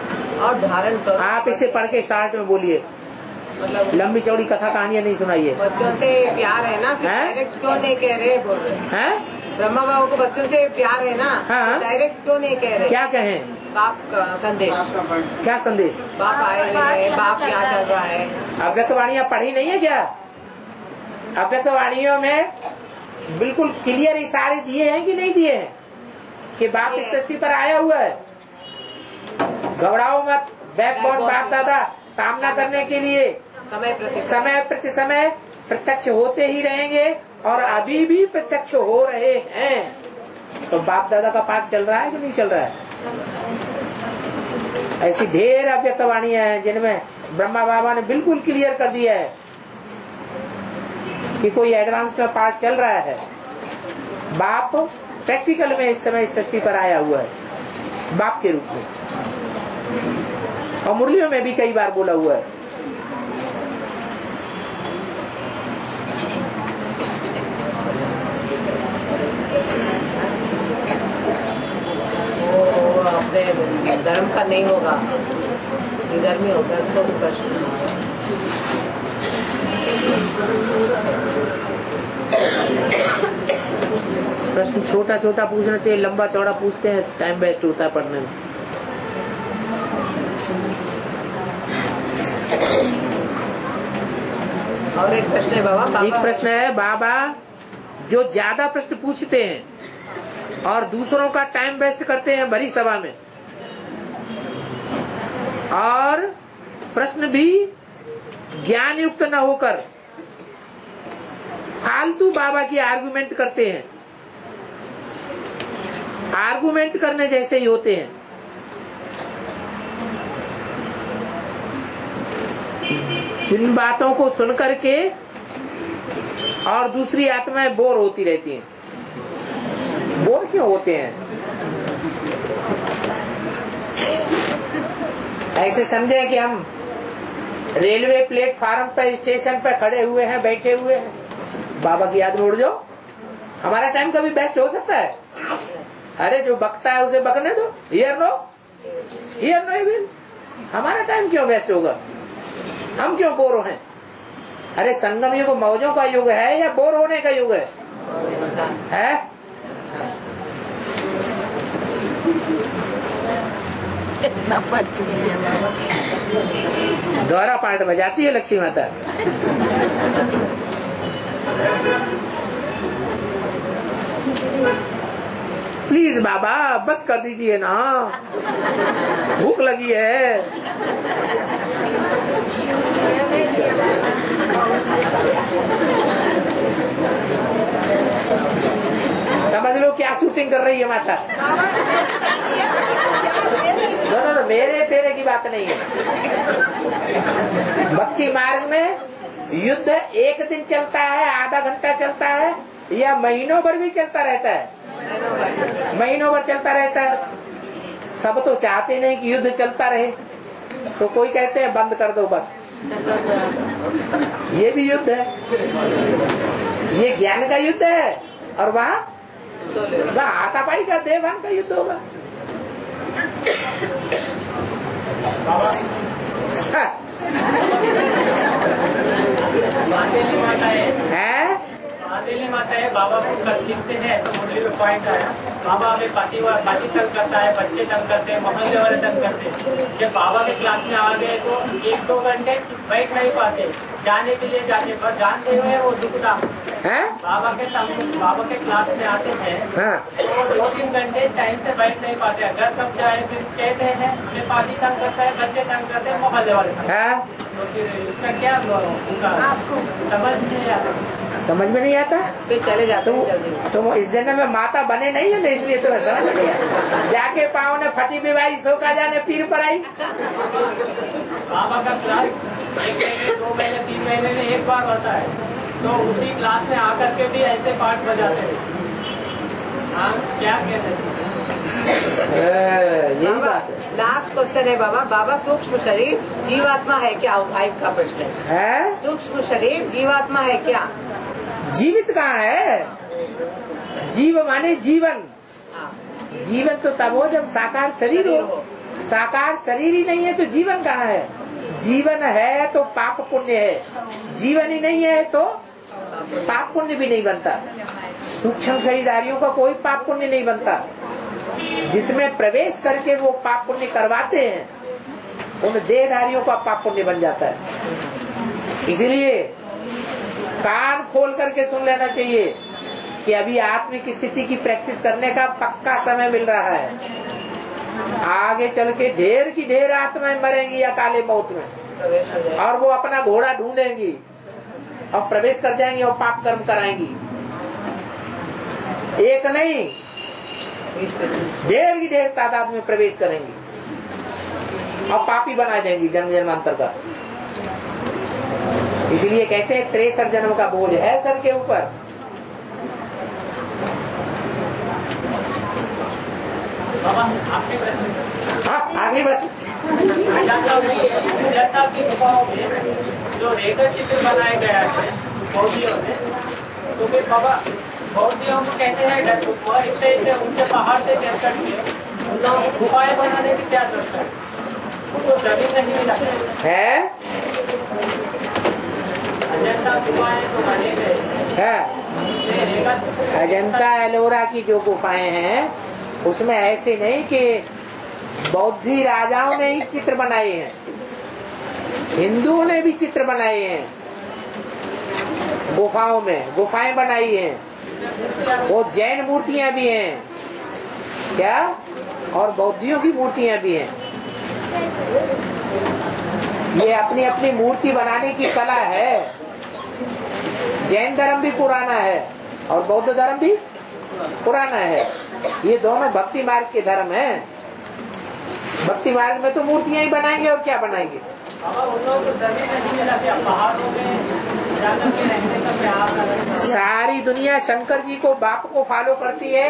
और धारण करो। आप इसे पढ़ के शार्ट में बोलिए, मतलब लंबी चौड़ी कथा कहानियां नहीं सुनाइए। बच्चों से प्यार है ना, डायरेक्ट क्यों नहीं कह रहे? बोल रहे हैं ब्रह्मा बाबा को बच्चों से प्यार है ना, हाँ? डायरेक्ट क्यों नहीं कह रहे? क्या कहें? बाप का संदेश। क्या संदेश? बाप आए हुए हैं, बाप क्या चल रहा है? अव्यक्तवाणियां पढ़ी नहीं है क्या? अव्यक्तवाणियों में बिल्कुल क्लियर इशारे दिए हैं कि नहीं दिए हैं कि बाप इस सृष्टि पर आया हुआ है। घबराओ मत, बैकबोन बाप दादा सामना करने के लिए समय प्रति समय प्रत्यक्ष होते ही रहेंगे और अभी भी प्रत्यक्ष हो रहे हैं। तो बाप दादा का पाठ चल रहा है कि नहीं चल रहा है? ऐसी ढेर अव्यक्तवाणियां हैं जिनमें ब्रह्मा बाबा ने बिल्कुल क्लियर कर दिया है कि कोई एडवांस में पाठ चल रहा है। बाप प्रैक्टिकल में इस समय सृष्टि पर आया हुआ है बाप के रूप में, और मुरलियों में भी कई बार बोला हुआ है। धर्म का नहीं होगा, इधर में होगा। इसको भी प्रश्न प्रश्न छोटा छोटा पूछना चाहिए, लंबा चौड़ा पूछते हैं टाइम वेस्ट होता है पढ़ने में। और एक प्रश्न है बाबा। एक प्रश्न है बाबा, जो ज्यादा प्रश्न पूछते हैं और दूसरों का टाइम वेस्ट करते हैं भरी सभा में, और प्रश्न भी ज्ञान युक्त न होकर फालतू बाबा की आर्गुमेंट करते हैं, आर्गुमेंट करने जैसे ही होते हैं। जिन बातों को सुन करके और दूसरी आत्माएं बोर होती रहती हैं। बोर क्यों होते हैं? ऐसे समझे कि हम रेलवे प्लेटफार्म पर स्टेशन पर खड़े हुए हैं, बैठे हुए हैं, बाबा की याद में उड़ जाओ। हमारा टाइम कभी बेस्ट हो सकता है? अरे जो बकता है उसे बकने दो। Hear no evil. हमारा टाइम क्यों वेस्ट होगा? हम क्यों बोर हो हैं? अरे संगम युग मौजों का युग है या बोर होने का युग है? द्वारा पार्ट बजाती है लक्ष्मी माता। प्लीज बाबा बस कर दीजिए ना, भूख लगी है। समझ लो क्या शूटिंग कर रही है माता। no, मेरे तेरे की बात नहीं है। भक्ति मार्ग में युद्ध एक दिन चलता है, आधा घंटा चलता है, या महीनों भर भी चलता रहता है। महीनों भर चलता रहता है। सब तो चाहते नहीं कि युद्ध चलता रहे, तो कोई कहते हैं बंद कर दो बस। ये भी युद्ध है, ये ज्ञान का युद्ध है, और वहाँ हाथापाई का देवान का युद्ध होगा। माता है बाबा कुछ लिखते हैं तो मुरली में पॉइंट आया, बाबा हमें पार्टी तंग करता है, बच्चे तंग करते हैं, मोहल्ले वाले तंग करते हैं। जब बाबा के क्लास में आ गए तो 1-2 घंटे बैठ नहीं पाते, जाने के लिए जाते, पर जानते हुए वो दुखता है। बाबा के क्लास में आते हैं तो 2-3 घंटे टाइम से बैठ नहीं पाते। अगर कब जाए फिर कहते हैं हमें पार्टी तंग करता है, बच्चे तंग करते हैं, मोहल्ले वाले तो फिर इसका क्या समझ में नहीं आता? फिर चले जाते तुम इस जन्म में माता बने नहीं है ना, इसलिए तुम्हें समझ में नहीं आता। जाके पाँव ने फटी बिवाई, सो का जाने पीर पर आई। बाबा का क्लास 1 महीने 2 महीने 3 महीने में एक बार होता है, तो उसी क्लास में आकर के भी ऐसे पाठ बजाते हैं। क्या कहते हैं? यही बात है। लास्ट क्वेश्चन है बाबा। बाबा सूक्ष्म शरीर जीवात्मा है क्या? आइब का प्रश्न है। सूक्ष्म शरीर जीवात्मा है क्या? जीवित कहाँ है? जीव माने जीवन। जीवन तो तब हो जब साकार शरीर हो। साकार शरीर ही नहीं है तो जीवन कहाँ है? जीवन है तो पाप पुण्य है, जीवन ही नहीं है तो पाप पुण्य भी नहीं बनता। सूक्ष्म शरीरधारियों का कोई पाप पुण्य नहीं बनता। जिसमें प्रवेश करके वो पाप पुण्य करवाते हैं, उन देहधारियों का पाप पुण्य बन जाता है। इसलिए कान खोल करके सुन लेना चाहिए कि अभी आत्मिक स्थिति की प्रैक्टिस करने का पक्का समय मिल रहा है। आगे चल के ढेर की ढेर आत्माएं मरेंगी या काले मौत में, और वो अपना घोड़ा ढूंढेंगी और प्रवेश कर जाएंगी और पाप कर्म कराएंगी। एक नहीं, ढेर की ढेर तादाद में प्रवेश करेंगी और पापी बना देंगी जन्म जन्मांतर का। इसलिए कहते हैं 63 जन्म का बोझ है सर के ऊपर। हाँ आगे बस। की गुफाओं में जो रेखा चित्र बनाया गया है बौद्धियों में, तो फिर बाबा बौद्धियों को कहते हैं उनके पहाड़ से गिर करके गुफाएं बनाने की क्या जरूरत है? उनको जमीन नहीं मिला है। अजंता गुफाएं तो बने गए है। अजंता एलोरा की जो गुफाएं हैं उसमें ऐसे नहीं कि बौद्धी राजाओं ने ही चित्र बनाए हैं, हिंदुओं ने भी चित्र बनाए हैं, गुफाओं में गुफाएं बनाई हैं, वो जैन मूर्तियां भी हैं क्या, और बौद्धियों की मूर्तियां भी हैं। ये अपनी अपनी मूर्ति बनाने की कला है। जैन धर्म भी पुराना है और बौद्ध धर्म भी पुराना है। ये दोनों भक्ति मार्ग के धर्म हैं। भक्ति मार्ग में तो मूर्तियां ही बनाएंगे और क्या बनाएंगे। सारी दुनिया शंकर जी को बाप को फॉलो करती है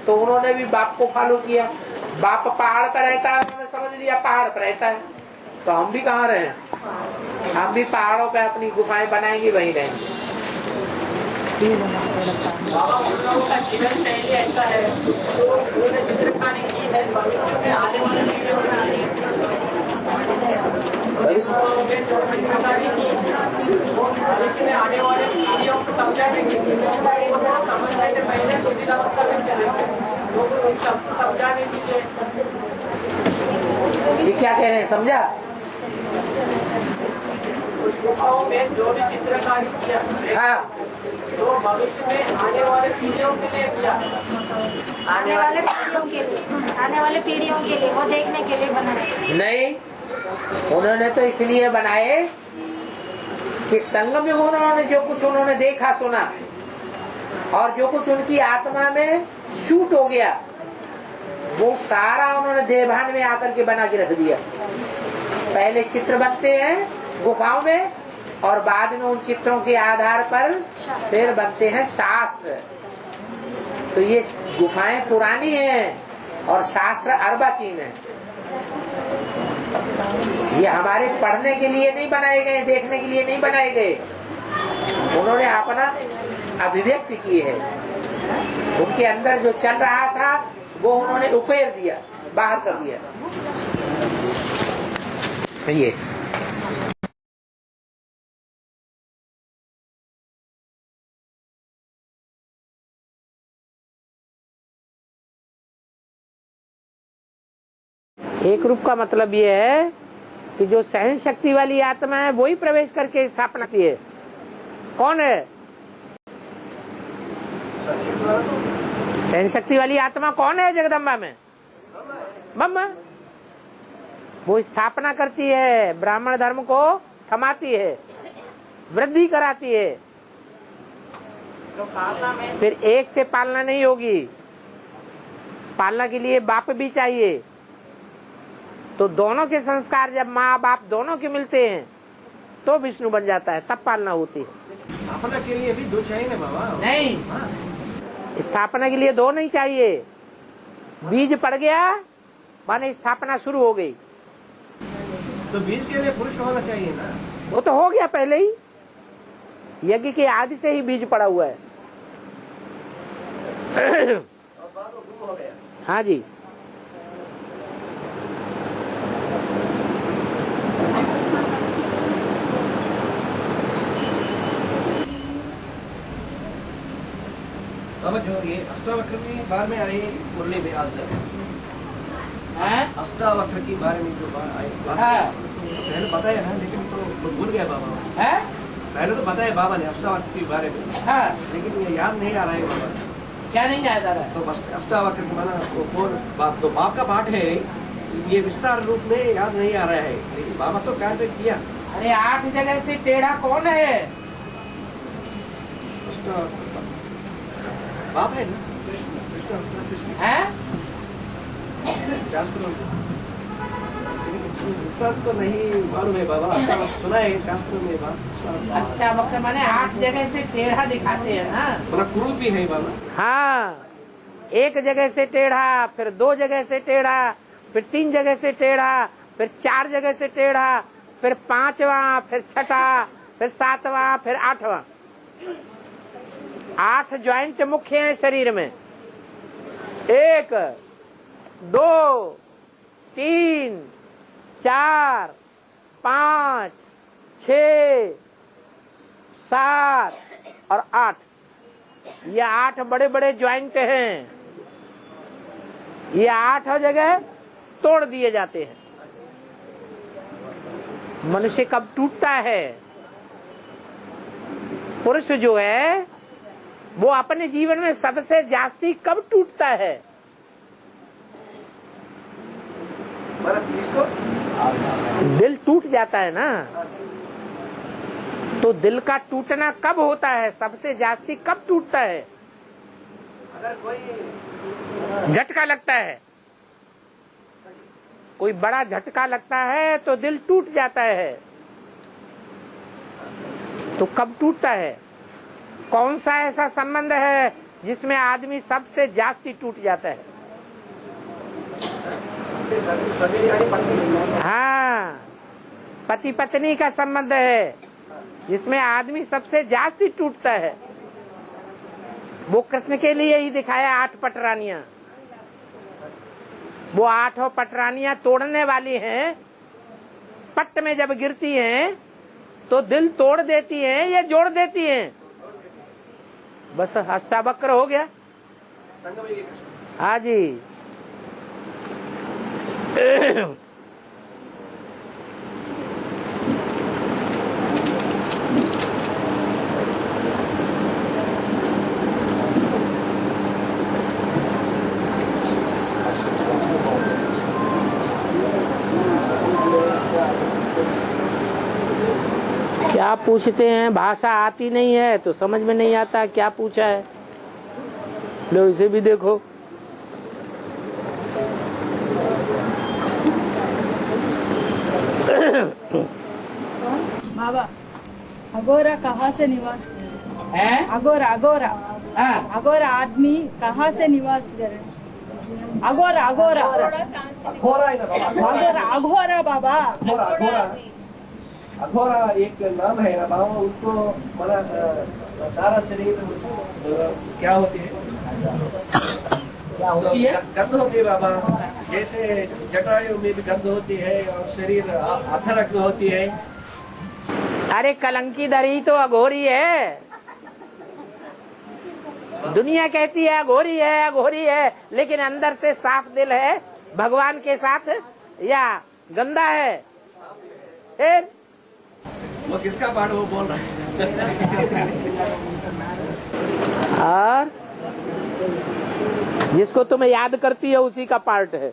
तो उन्होंने भी बाप को फॉलो किया। बाप पहाड़ पर रहता है, उन्होंने समझ लिया पहाड़ पर रहता है, तो हम भी कहाँ रहे, हम भी पहाड़ों पे अपनी गुफाएं बनाएंगे, वहीं रहेंगे। बाबा उन लोगों का जीवन शैली ऐसा है तो उन्होंने चित्रकारी की है, भविष्य में आने वाले पीढ़ियों में चित्रकारी की, भविष्य में आने वाले पीढ़ियों को समझाने की, समझने से पहले सुशीलावस्था में चले लोगों को समझाने की। ये क्या कह रहे हैं, समझा? गुफाओं में जो भी चित्रकारी किया, हाँ, तो भविष्य में आने वाले पीढ़ियों के लिए किया, आने वाले पीढ़ियों के लिए, आने वाले पीढ़ियों के लिए वो देखने के लिए बनाए नहीं, उन्होंने तो इसलिए बनाए कि संगम युग उन्होंने जो कुछ उन्होंने देखा सुना और जो कुछ उनकी आत्मा में शूट हो गया वो सारा उन्होंने देवभान में आकर के बना के रख दिया। पहले चित्र बनते हैं गुफाओं में और बाद में उन चित्रों के आधार पर फिर बनते हैं शास्त्र। तो ये गुफाएं पुरानी हैं और शास्त्र अर्वाचीन है। ये हमारे पढ़ने के लिए नहीं बनाए गए, देखने के लिए नहीं बनाए गए, उन्होंने अपना अभिव्यक्ति की है। उनके अंदर जो चल रहा था वो उन्होंने उकेर दिया, बाहर कर दिया। ये एक रूप का मतलब ये है कि जो सहन शक्ति वाली आत्मा है वो ही प्रवेश करके स्थापना की है। कौन है सहन शक्ति वाली आत्मा? कौन है जगदम्बा में? ब्रह्मा। वो स्थापना करती है, ब्राह्मण धर्म को थमाती है, वृद्धि कराती है। फिर एक से पालना नहीं होगी, पालना के लिए बाप भी चाहिए। तो दोनों के संस्कार जब माँ बाप दोनों के मिलते हैं तो विष्णु बन जाता है, तब पालना होती है। स्थापना के लिए भी दो चाहिए ना बाबा? नहीं, स्थापना के लिए दो नहीं चाहिए। बीज पड़ गया माने स्थापना शुरू हो गई। तो बीज के लिए पुरुष होना चाहिए ना? वो तो हो गया पहले ही, यज्ञ के आदि से ही बीज पड़ा हुआ है। हाँ जी। बाबा जो ये अष्टावक्र के बारे में आई मुरली में आज अष्टावक्र के बारे में जो बात पहले बताया ना, लेकिन तो भूल गया बाबा। पहले तो बताया बाबा ने अष्टावक्र के बारे में, लेकिन ये याद नहीं आ रहा है बाबा। क्या नहीं याद आ रहा है? तो अष्टावक्र के माना वो कौन बात, तो बाप का पाठ है, ये विस्तार रूप में याद नहीं आ रहा है, लेकिन बाबा तो कार्य किया। अरे 8 जगह से टेढ़ा कौन है? बाप है ना, कृष्ण है? शास्त्र उत्तर तो नहीं मालूम है बाबा, सुना है शास्त्र में बात। अच्छा वक्त माने 8 जगह से टेढ़ा दिखाते हैं ना, मतलब क्रूर भी है बाबा। हाँ, 1 जगह से टेढ़ा, फिर 2 जगह से टेढ़ा, फिर 3 जगह से टेढ़ा, फिर 4 जगह से टेढ़ा, फिर 5वां, फिर 6वां, फिर 7वां, फिर 8वां। 8 ज्वाइंट मुख्य हैं शरीर में। 1 2 3 4 5 6 7 और 8, ये 8 बड़े बड़े ज्वाइंट हैं। ये 8 जगह तोड़ दिए जाते हैं। मनुष्य कब टूटता है? पुरुष जो है वो अपने जीवन में सबसे जास्ती कब टूटता है? दिल टूट जाता है ना। तो दिल का टूटना कब होता है? सबसे जास्ती कब टूटता है? अगर कोई झटका लगता है, कोई बड़ा झटका लगता है तो दिल टूट जाता है। तो कब टूटता है? कौन सा ऐसा संबंध है जिसमें आदमी सबसे जास्ती टूट जाता है? हाँ, पति पत्नी का संबंध है जिसमें आदमी सबसे जास्ती टूटता है। वो कृष्ण के लिए ही दिखाया 8 पटरानियां। वो 8 पटरानियां तोड़ने वाली हैं। पट्ट में जब गिरती हैं तो दिल तोड़ देती हैं या जोड़ देती हैं? बस अष्टावक्र हो गया। हाँ जी। क्या पूछते हैं? भाषा आती नहीं है तो समझ में नहीं आता क्या पूछा है। लो इसे भी देखो। बाबा, अगोरा कहाँ से निवास है? अगोरा अगोरा हाँ। अगोरा आदमी कहाँ से निवास करे? अगोरा अगोरा अघोरा है ना बाबा, अगोरा अघोरा बाबा। अघोरा अघोरा अघोरा एक नाम है ना बाबा। उनको मना सारा शरीर क्या होती है? क्या होती है? गंध होती है बाबा। जैसे जटायु में भी गंध होती है और शरीर अथरक होती है। अरे कलंकी दरी तो अघोरी है। दुनिया कहती है अघोरी है अघोरी है, लेकिन अंदर से साफ दिल है भगवान के साथ या गंदा है? फिर वो किसका पाठ वो बोल रहा है? और जिसको तुम्हें याद करती है उसी का पार्ट है।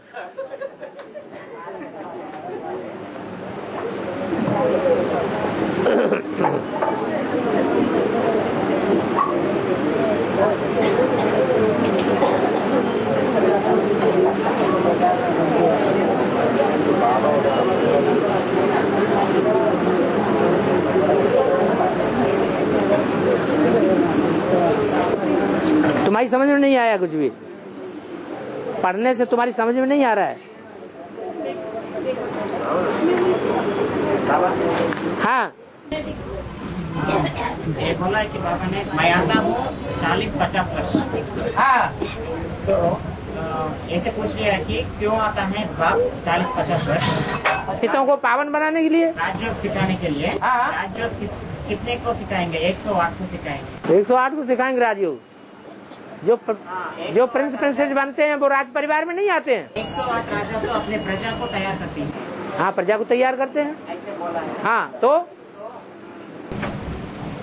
तुम्हारी समझ में नहीं आया कुछ भी? पढ़ने से तुम्हारी समझ में नहीं आ रहा है? हाँ। ये बोला है कि बाबा ने मैं आता हूँ 40-50 वर्ष। हाँ। तो ऐसे पूछ लिया है कि क्यों आता है बाप 40-50 वर्ष? पितों को पावन बनाने के लिए, राजयोग सिखाने के लिए। हाँ। राजयोग कितने को सिखाएंगे? 108 को सिखाएंगे। 108 को सिखाएंगे राजयोग। जो प्रिंस प्रिंसेस बनते हैं वो राज परिवार में नहीं आते हैं। 108 राजा तो अपने प्रजा को तैयार करती है। हाँ, प्रजा को तैयार करते हैं। ऐसे बोला है। हाँ, तो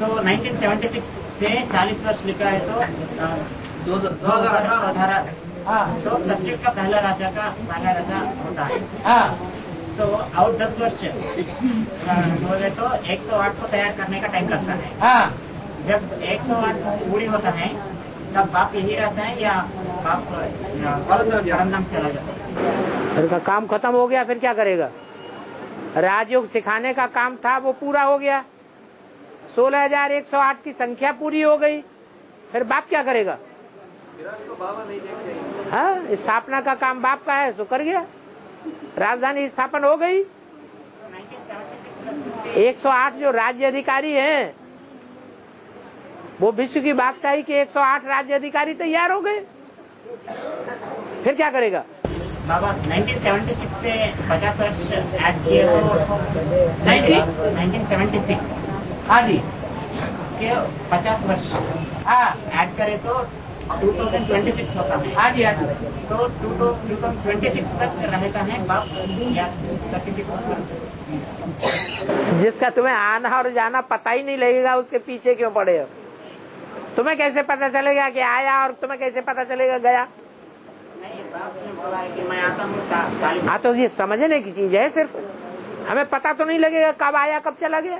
1976 से 40 वर्ष लिखा है तो 2018। हाँ। तो सचिव का पहला राजा होता है। हाँ। तो और 10 वर्ष हो गए तो 108 को तैयार करने का टाइम लगता है। हाँ। जब 108 पूरी होता है तब बाप यही रहता है या बाप परमधाम चला जाता है? फिर का काम खत्म हो गया, फिर क्या करेगा? राजयोग सिखाने का काम था वो पूरा हो गया। 16,108 की संख्या पूरी हो गई, फिर बाप क्या करेगा? हाँ, स्थापना का काम बाप का है, सो कर गया। राजधानी स्थापन हो गई। 108 जो राज्य अधिकारी हैं वो विश्व की बादशाही के 108 राज्य अधिकारी तैयार हो गए, फिर क्या करेगा? बाबा 1976 से 50 वर्ष ऐड किए तो 1976। हाँ जी। के 50 वर्ष हाँ ऐड करें तो 2026 होता है। हाँ जी हाँ जी। तो 2026 तक रहता है बाप या 36 तक। जिसका तुम्हें आना और जाना पता ही नहीं लगेगा, उसके पीछे क्यों पड़े हो? तुम्हें कैसे पता चलेगा कि आया और तुम्हें कैसे पता चलेगा गया? नहीं, बाप ने बोला है कि मैं आता हूँ। हाँ तो ये समझने की चीज है, सिर्फ हमें पता तो नहीं लगेगा कब आया कब चला गया।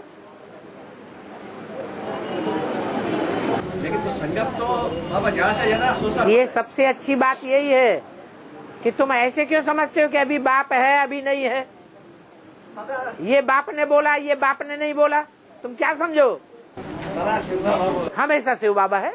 लेकिन तो संगम तो बाबा जहाँ से ज्यादा सोचा। ये सबसे अच्छी बात यही है कि तुम ऐसे क्यों समझते हो कि अभी बाप है अभी नहीं है। ये बाप ने बोला, ये बाप ने नहीं बोला, तुम क्या समझो? सदा शिव बाबा। हमेशा शिव बाबा है।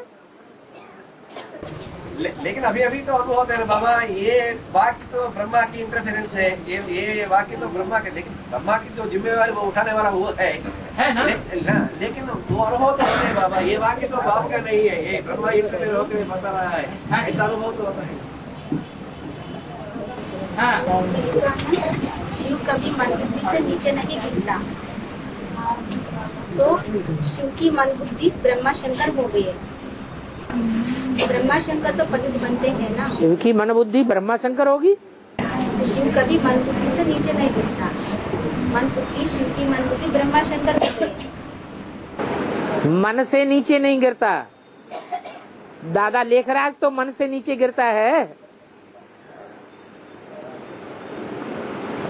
लेकिन अभी अभी तो अनुभव होता है ना बाबा, ये वाक्य तो ब्रह्मा की इंटरफेरेंस है, ये वाक्य तो ब्रह्मा के, लेकिन ब्रह्मा की जो जिम्मेवारी वो उठाने वाला वो है ना? लेकिन वो अनुभव तो होता है बाबा, ये वाक्य तो बाप का नहीं है, ये ब्रह्मा इंटरफेरेंस होकर बता रहा है, ऐसा अनुभव तो होता है। हाँ। शिव कभी मन बुद्धि से नीचे नहीं गिरता, तो शिव की मन बुद्धि ब्रह्मा शंकर हो गए। ब्रह्मा शंकर तो पतित बनते हैं ना। शिव की मन बुद्धि ब्रह्मा शंकर होगी। शिव कभी मन बुद्धि से नीचे नहीं गिरता, मन बुद्धि शिव की मन बुद्धि ब्रह्मा शंकर हो गए। मन से नीचे नहीं गिरता। दादा लेखराज तो मन से नीचे गिरता है,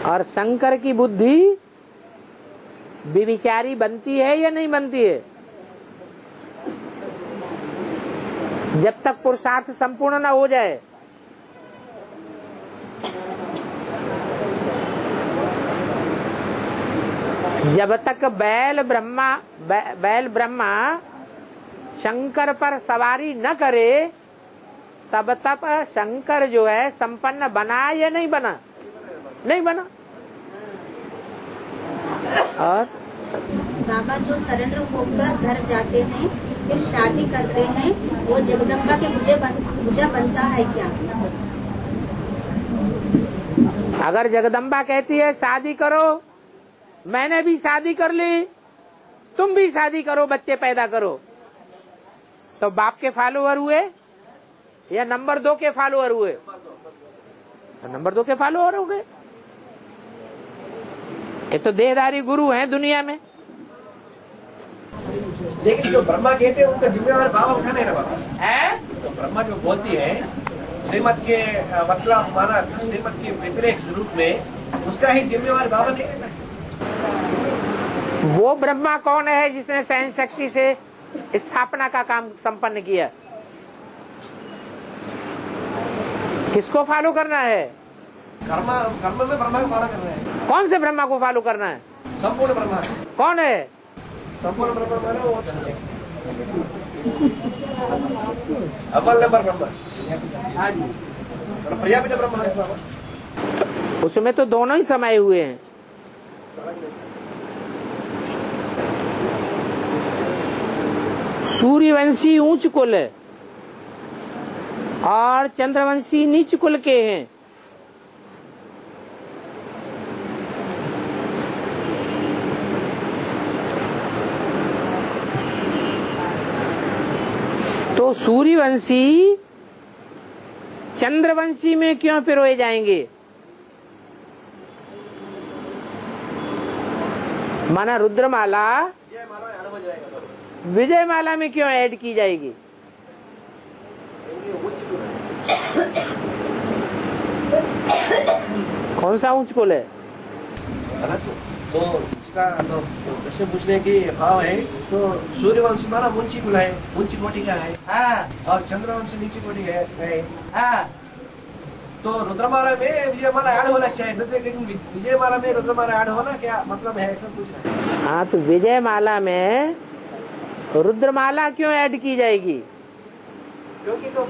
और शंकर की बुद्धि विविचारी बनती है या नहीं बनती है? जब तक पुरुषार्थ संपूर्ण न हो जाए। जब तक बैल ब्रह्मा शंकर पर सवारी न करे, तब तक शंकर जो है संपन्न बना या नहीं बना? नहीं बना। और बाबा जो सरेंडर होकर घर जाते हैं फिर शादी करते हैं, वो जगदम्बा के पूजा बनता है क्या? अगर जगदम्बा कहती है शादी करो, मैंने भी शादी कर ली, तुम भी शादी करो, बच्चे पैदा करो, तो बाप के फॉलोअर हुए या नंबर 2 के फॉलोअर हुए? तो नंबर 2 के फॉलोअर हो गए। ये तो देहधारी गुरु हैं दुनिया में। लेकिन जो ब्रह्मा कहते हैं उनका जिम्मेवार बाबा उठाने ना बाबा है। तो ब्रह्मा जो बोलती है श्रीमत के मतलब हमारा श्रीमत के व्यतिरेक रूप में, उसका ही जिम्मेवार बाबा नहीं रहता है। वो ब्रह्मा कौन है जिसने सहन शक्ति से स्थापना का काम संपन्न किया? किसको फॉलो करना है? कर्म में ब्रह्मा को फॉलो करना है। कौन से ब्रह्मा को फॉलो करना है? संपूर्ण ब्रह्मा। कौन है संपूर्ण ब्रह्मा माने वो अव्वल नंबर ब्रह्मा। हाँ जी। प्रजापति ब्रह्मा है बाबा। उसमें तो दोनों ही समाये हुए हैं। सूर्यवंशी ऊंच कुल और चंद्रवंशी नीच कुल के हैं। तो सूर्यवंशी चंद्रवंशी में क्यों पिरोए जाएंगे? माना रुद्रमाला विजयमाला में क्यों ऐड की जाएगी? कौन सा ऊंच कुल है? तो उसका तो प्रश्न पूछने की भाव है। तो सूर्यवंश माना ऊंची कुल है, ऊंची कोटि का है। हाँ। और चंद्रवंश नीची कोटि है। हाँ। तो रुद्रमाला में विजयमाला ऐड होना चाहिए, लेकिन विजयमाला में रुद्रमाला ऐड होना क्या मतलब है, ऐसा पूछ रहे हैं। हाँ, तो विजयमाला में रुद्रमाला क्यों ऐड की जाएगी? क्योंकि तो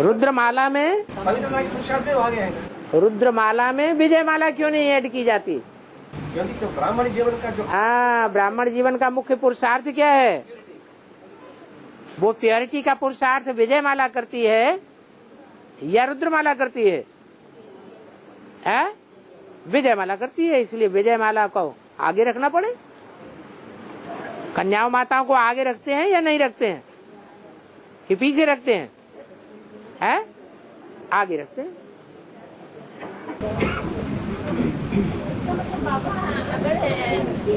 रुद्रमाला में पवित्रता की पुरुषार्थ में आगे आएगा। रुद्रमाला में विजयमाला क्यों नहीं ऐड की जाती? क्योंकि तो ब्राह्मण जीवन का जो ब्राह्मण जीवन का मुख्य पुरुषार्थ क्या है? वो प्योरिटी का पुरुषार्थ विजयमाला करती है या रुद्रमाला करती है? विजयमाला करती है, इसलिए विजयमाला को आगे रखना पड़े। कन्याओं माताओं को आगे रखते हैं या नहीं रखते हैं, कि पीछे रखते हैं? हैं? आगे रखते हैं। अगर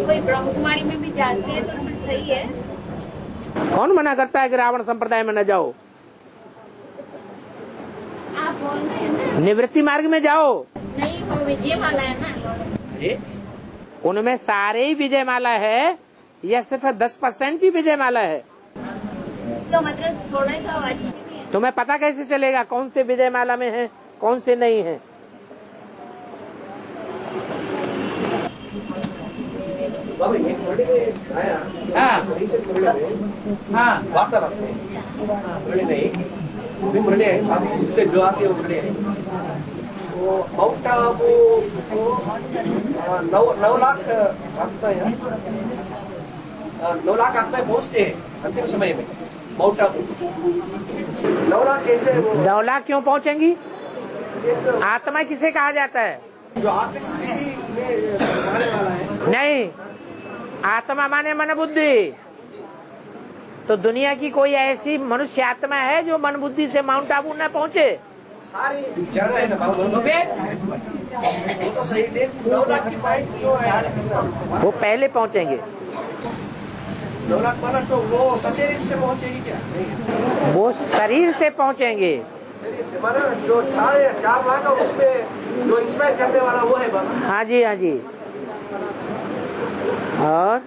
कोई ब्रह्म कुमारी में भी जाती है तो फिर सही है? कौन मना करता है कि रावण संप्रदाय में न जाओ? आप बोल रहे हैं ना, निवृत्ति मार्ग में जाओ। नहीं वो विजय माला है ना। उनमें सारे ही विजय माला है या सिर्फ 10% ही विजय माला है? तो मतलब थोड़ा सा अच्छी नहीं है। तुम्हें पता कैसे चलेगा कौन से विजय माला में है कौन से नहीं है? बाबा एक मुरली में आया, रिसेंट मुरली में वार्तालाप में मुरली नहीं, भी मुरली है, आप उससे जो आती है वो मुरली है। वो माउंट आबू को 9 लाख आत्माएं 9 लाख आत्माएं पहुंचते हैं अंतिम समय में माउंट आबू। 9 लाख कैसे वो 9 लाख क्यों पहुंचेंगी? आत्मा किसे कहा जाता है? जो आत्मिक स्थिति में रहने वाला है। नहीं, आत्मा माने मन बुद्धि। तो दुनिया की कोई ऐसी मनुष्य आत्मा है जो मन बुद्धि से माउंट आबू न पहुंचे? सारी जाना है ना बाबू, वो तो सही, लेकिन 9 लाख की पॉइंट क्यों है? वो पहले पहुंचेंगे। 9 लाख माना तो वो सशरीर से पहुंचेगी क्या? नहीं, वो शरीर से पहुंचेंगे। शरीर से माना जो 4.5 लाख है उसमें जो इंस्पायर करने वाला वो है बाबा। हाँ जी, हाँ जी। और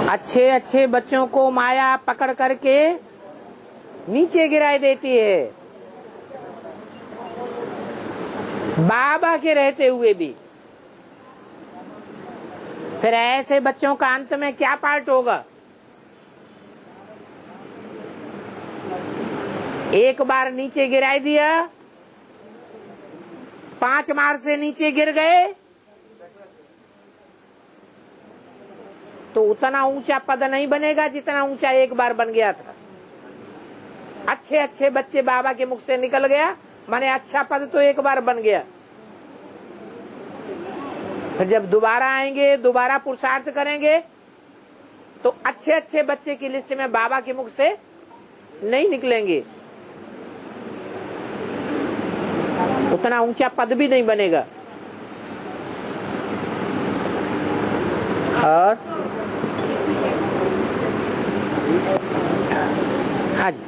अच्छे अच्छे बच्चों को माया पकड़ करके नीचे गिराई देती है, बाबा के रहते हुए भी। फिर ऐसे बच्चों का अंत में क्या पार्ट होगा? एक बार नीचे गिराई दिया, 5 बार से नीचे गिर गए तो उतना ऊंचा पद नहीं बनेगा जितना ऊंचा एक बार बन गया था। अच्छे अच्छे बच्चे बाबा के मुख से निकल गया माने अच्छा पद तो एक बार बन गया। फिर जब दोबारा आएंगे, दोबारा पुरुषार्थ करेंगे तो अच्छे अच्छे बच्चे की लिस्ट में बाबा के मुख से नहीं निकलेंगे, उतना ऊंचा पद भी नहीं बनेगा। और हाँ जी,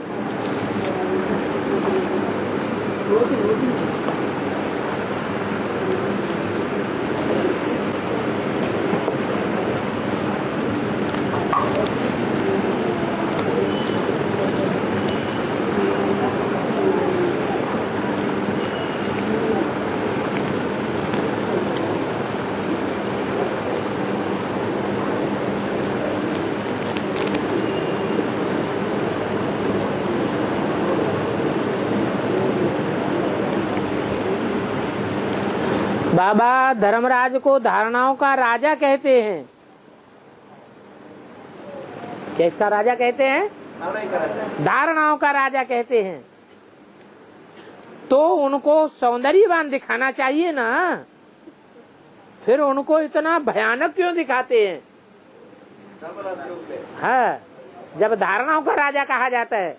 बाबा धर्मराज को धारणाओं का राजा कहते हैं। किसका राजा कहते हैं? धारणाओं का राजा कहते हैं। तो उनको सौंदर्यवान दिखाना चाहिए ना, फिर उनको इतना भयानक क्यों दिखाते हैं? हाँ, जब धारणाओं का राजा कहा जाता है।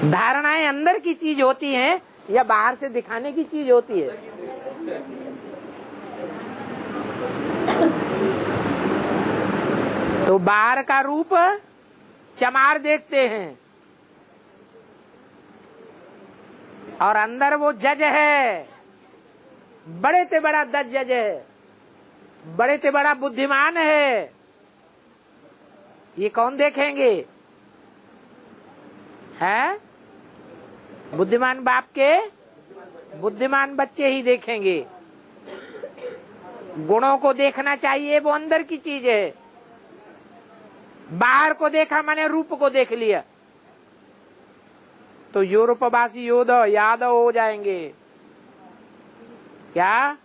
धारणाएं अंदर की चीज होती हैं या बाहर से दिखाने की चीज होती है? तो बाहर का रूप चमार देखते हैं और अंदर वो जज है, बड़े से बड़ा जज है, बड़े से बड़ा बुद्धिमान है। ये कौन देखेंगे? है बुद्धिमान बाप के बुद्धिमान बच्चे ही देखेंगे। गुणों को देखना चाहिए, वो अंदर की चीज है। बाहर को देखा माने रूप को देख लिया तो यूरोपवासी यादव हो जाएंगे। क्या?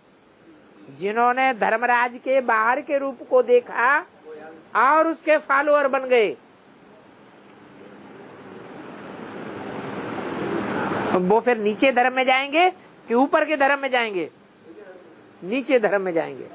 जिन्होंने धर्मराज के बाहर के रूप को देखा और उसके फॉलोअर बन गए, वो फिर नीचे धर्म में जाएंगे कि ऊपर के धर्म में जाएंगे? नीचे धर्म में जाएंगे।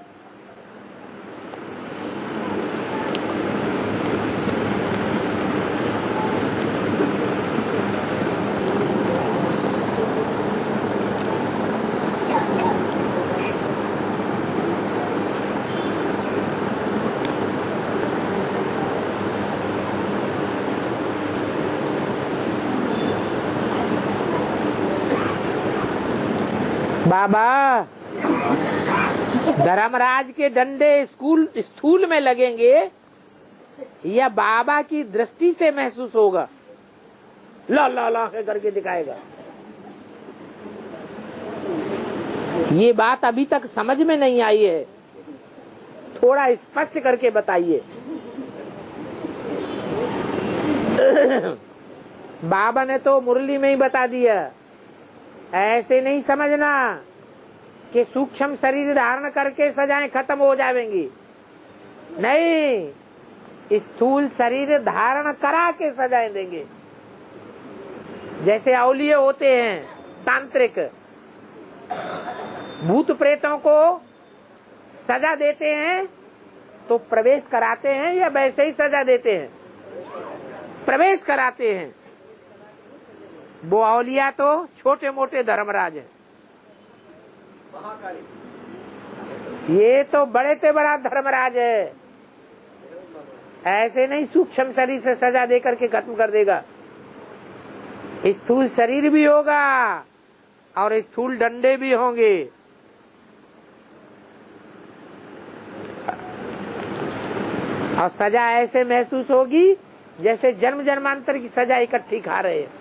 बाबा, धर्मराज के डंडे स्थूल में लगेंगे या बाबा की दृष्टि से महसूस होगा? ला ला ला के करके दिखाएगा। ये बात अभी तक समझ में नहीं आई है, थोड़ा स्पष्ट करके बताइए। बाबा ने तो मुरली में ही बता दिया। ऐसे नहीं समझना कि सूक्ष्म शरीर धारण करके सजाएं खत्म हो जाएंगी। नहीं, स्थूल शरीर धारण करा के सजाएं देंगे। जैसे औलिये होते हैं तांत्रिक, भूत प्रेतों को सजा देते हैं तो प्रवेश कराते हैं या वैसे ही सजा देते हैं? प्रवेश कराते हैं। वो औलिया तो छोटे मोटे धर्मराज हैं, ये तो बड़े से बड़ा धर्मराज है। ऐसे नहीं सूक्ष्म शरीर से सजा देकर के खत्म कर देगा। स्थूल शरीर भी होगा और स्थूल डंडे भी होंगे। और सजा ऐसे महसूस होगी जैसे जन्म जन्मांतर की सजा इकट्ठी खा रहे हैं।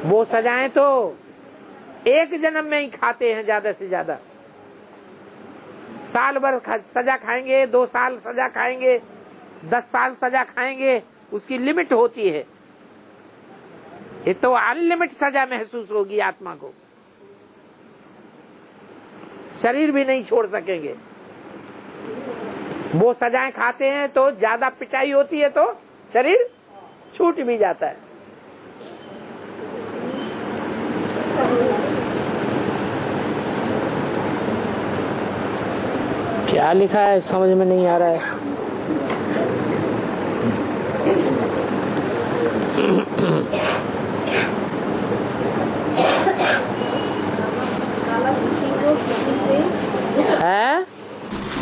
वो सजाएं तो एक जन्म में ही खाते हैं ज्यादा से ज्यादा। साल भर सजा खाएंगे, 2 साल सजा खाएंगे, 10 साल सजा खाएंगे, उसकी लिमिट होती है। ये तो अनलिमिट सजा महसूस होगी आत्मा को, शरीर भी नहीं छोड़ सकेंगे। वो सजाएं खाते हैं तो ज्यादा पिटाई होती है तो शरीर छूट भी जाता है। क्या लिखा है समझ में नहीं आ रहा है।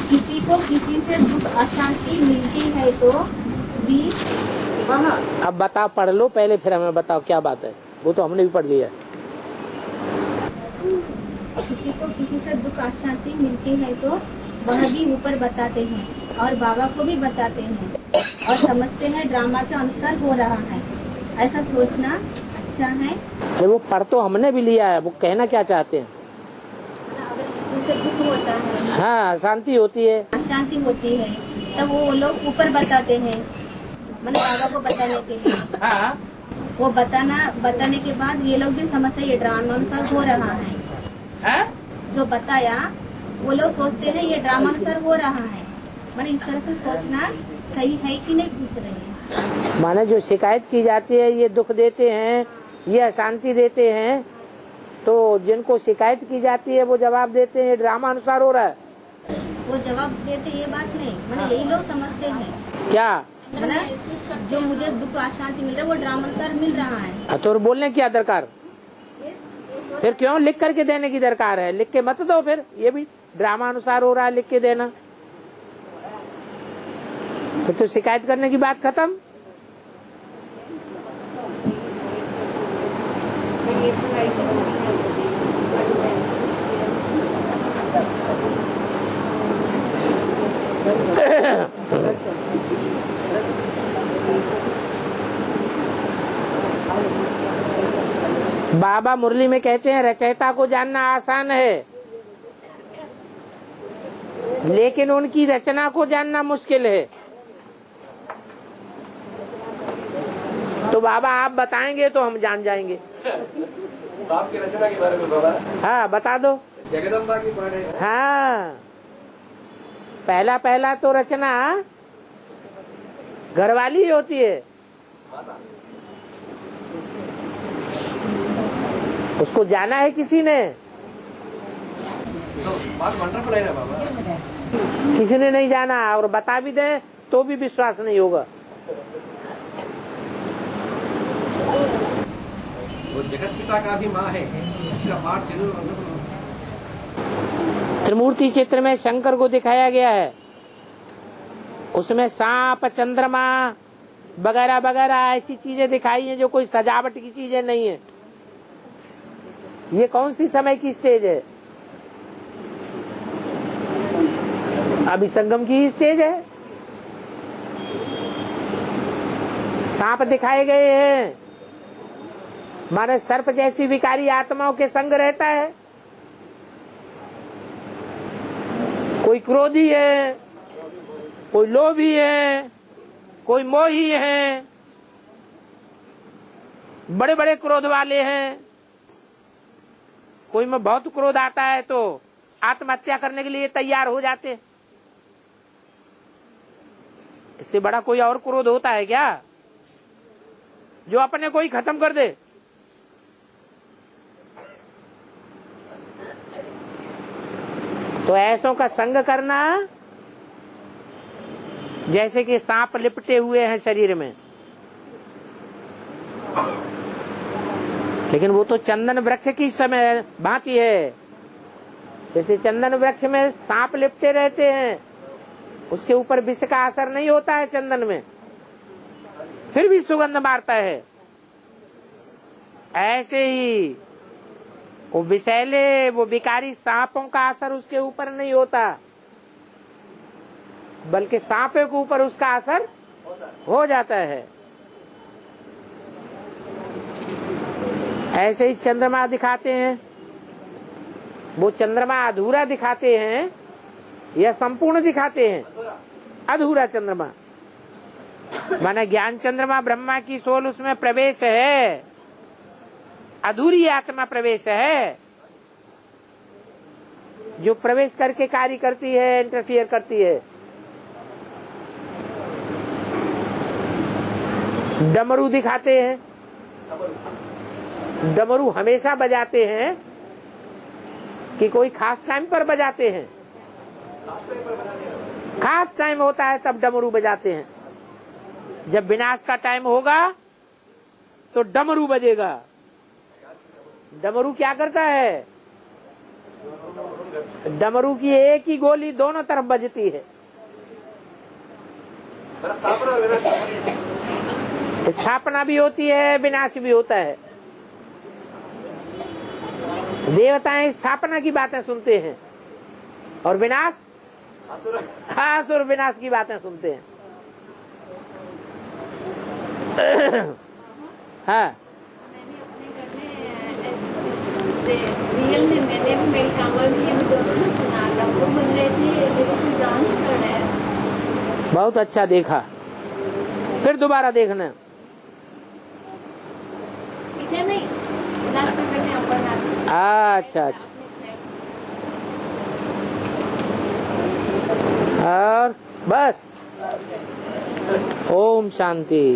किसी को किसी से दुख अशांति मिलती है तो भी वह। अब बताओ, पढ़ लो पहले फिर हमें बताओ क्या बात है। वो तो हमने भी पढ़ लिया। किसी को किसी से दुख अशांति मिलती है तो वह भी ऊपर बताते हैं और बाबा को भी बताते हैं और समझते हैं ड्रामा के अनुसार हो रहा है। ऐसा सोचना अच्छा है। अरे वो पढ़ तो हमने भी लिया है, वो कहना क्या चाहते हैं? अगर किसी से दुख होता है, हाँ, अशांति होती है, अशांति होती है, तब वो लोग ऊपर बताते हैं, मैंने बाबा को बताने के लिए। हाँ। वो बताने के बाद ये लोग भी समझते हैं ये ड्रामा अनुसार हो रहा है। जो बताया वो लोग सोचते हैं ये ड्रामा अनुसार हो रहा है। मैंने इस तरह से सोचना सही है कि नहीं पूछ रहे हैं। माने जो शिकायत की जाती है ये दुख देते हैं, ये अशांति देते हैं, तो जिनको शिकायत की जाती है वो जवाब देते हैं ड्रामा अनुसार हो रहा है। वो जवाब देते ये बात नहीं, मैंने यही लोग समझते हैं। क्या? मैंने जो मुझे दुख अशांति मिल रहा है वो ड्रामा अनुसार मिल रहा है। तो बोलने की क्या दरकार? फिर क्यों लिख करके देने की दरकार है? लिख के मत दो, फिर ये भी ड्रामा अनुसार हो रहा है लिख के देना, फिर तो शिकायत करने की बात खत्म। बाबा मुरली में कहते हैं रचयिता को जानना आसान है, लेकिन उनकी रचना को जानना मुश्किल है। तो बाबा आप बताएंगे तो हम जान जाएंगे। आपकी रचना के बारे में बाबा? हाँ बता दो। जगदम्बा की पढ़े। हाँ, पहला तो रचना घरवाली ही होती है, उसको जाना है किसी ने? तो बात वंडरफुल है ना बाबा। किसी ने नहीं जाना, और बता भी दे तो भी विश्वास नहीं होगा। वो जगत पिता का भी माँ है, उसका पाठ जरूर। त्रिमूर्ति चित्र में शंकर को दिखाया गया है, उसमें सांप, चंद्रमा वगैरह वगैरह ऐसी चीजें दिखाई हैं जो कोई सजावट की चीजें नहीं है। ये कौन सी समय की स्टेज है? अभी संगम की ही स्टेज है। सांप दिखाए गए हैं, माने सर्प जैसी विकारी आत्माओं के संग रहता है। कोई क्रोधी है, कोई लोभी है, कोई मोही है, बड़े बड़े क्रोध वाले हैं। कोई में बहुत क्रोध आता है तो आत्महत्या करने के लिए तैयार हो जाते। इससे बड़ा कोई और क्रोध होता है क्या, जो अपने को ही खत्म कर दे? तो ऐसों का संग करना, जैसे कि सांप लिपटे हुए हैं शरीर में, लेकिन वो तो चंदन वृक्ष की समय भांति है। जैसे चंदन वृक्ष में सांप लिपटे रहते हैं, उसके ऊपर विष का असर नहीं होता है चंदन में, फिर भी सुगंध मारता है। ऐसे ही वो विषैले, वो विकारी सांपों का असर उसके ऊपर नहीं होता, बल्कि सांपों के ऊपर उसका असर हो जाता है। ऐसे ही चंद्रमा दिखाते हैं, वो चंद्रमा अधूरा दिखाते हैं या संपूर्ण दिखाते हैं? अधूरा चंद्रमा, माने ज्ञान चंद्रमा ब्रह्मा की सोल, उसमें प्रवेश है, अधूरी आत्मा प्रवेश है, जो प्रवेश करके कार्य करती है, इंटरफियर करती है। डमरू दिखाते हैं, डमरू हमेशा बजाते हैं कि कोई खास टाइम पर बजाते हैं? खास टाइम होता है तब डमरू बजाते हैं। जब विनाश का टाइम होगा तो डमरू बजेगा। डमरू क्या करता है? डमरू की एक ही गोली दोनों तरफ बजती है। स्थापना भी होती है, विनाश भी होता है। देवताएं स्थापना की बातें सुनते हैं और विनाश, असुर विनाश की बातें सुनते हैं। हाँ, रियल में मैंने भी मेरी कामल भी सुना था, वो बोल रहे थे डांस कर रहे हैं। बहुत अच्छा देखा, फिर दोबारा देखना। इधर नहीं, लास्ट में मैंने अमरनाथ। अच्छा अच्छा, और बस। ओम शांति।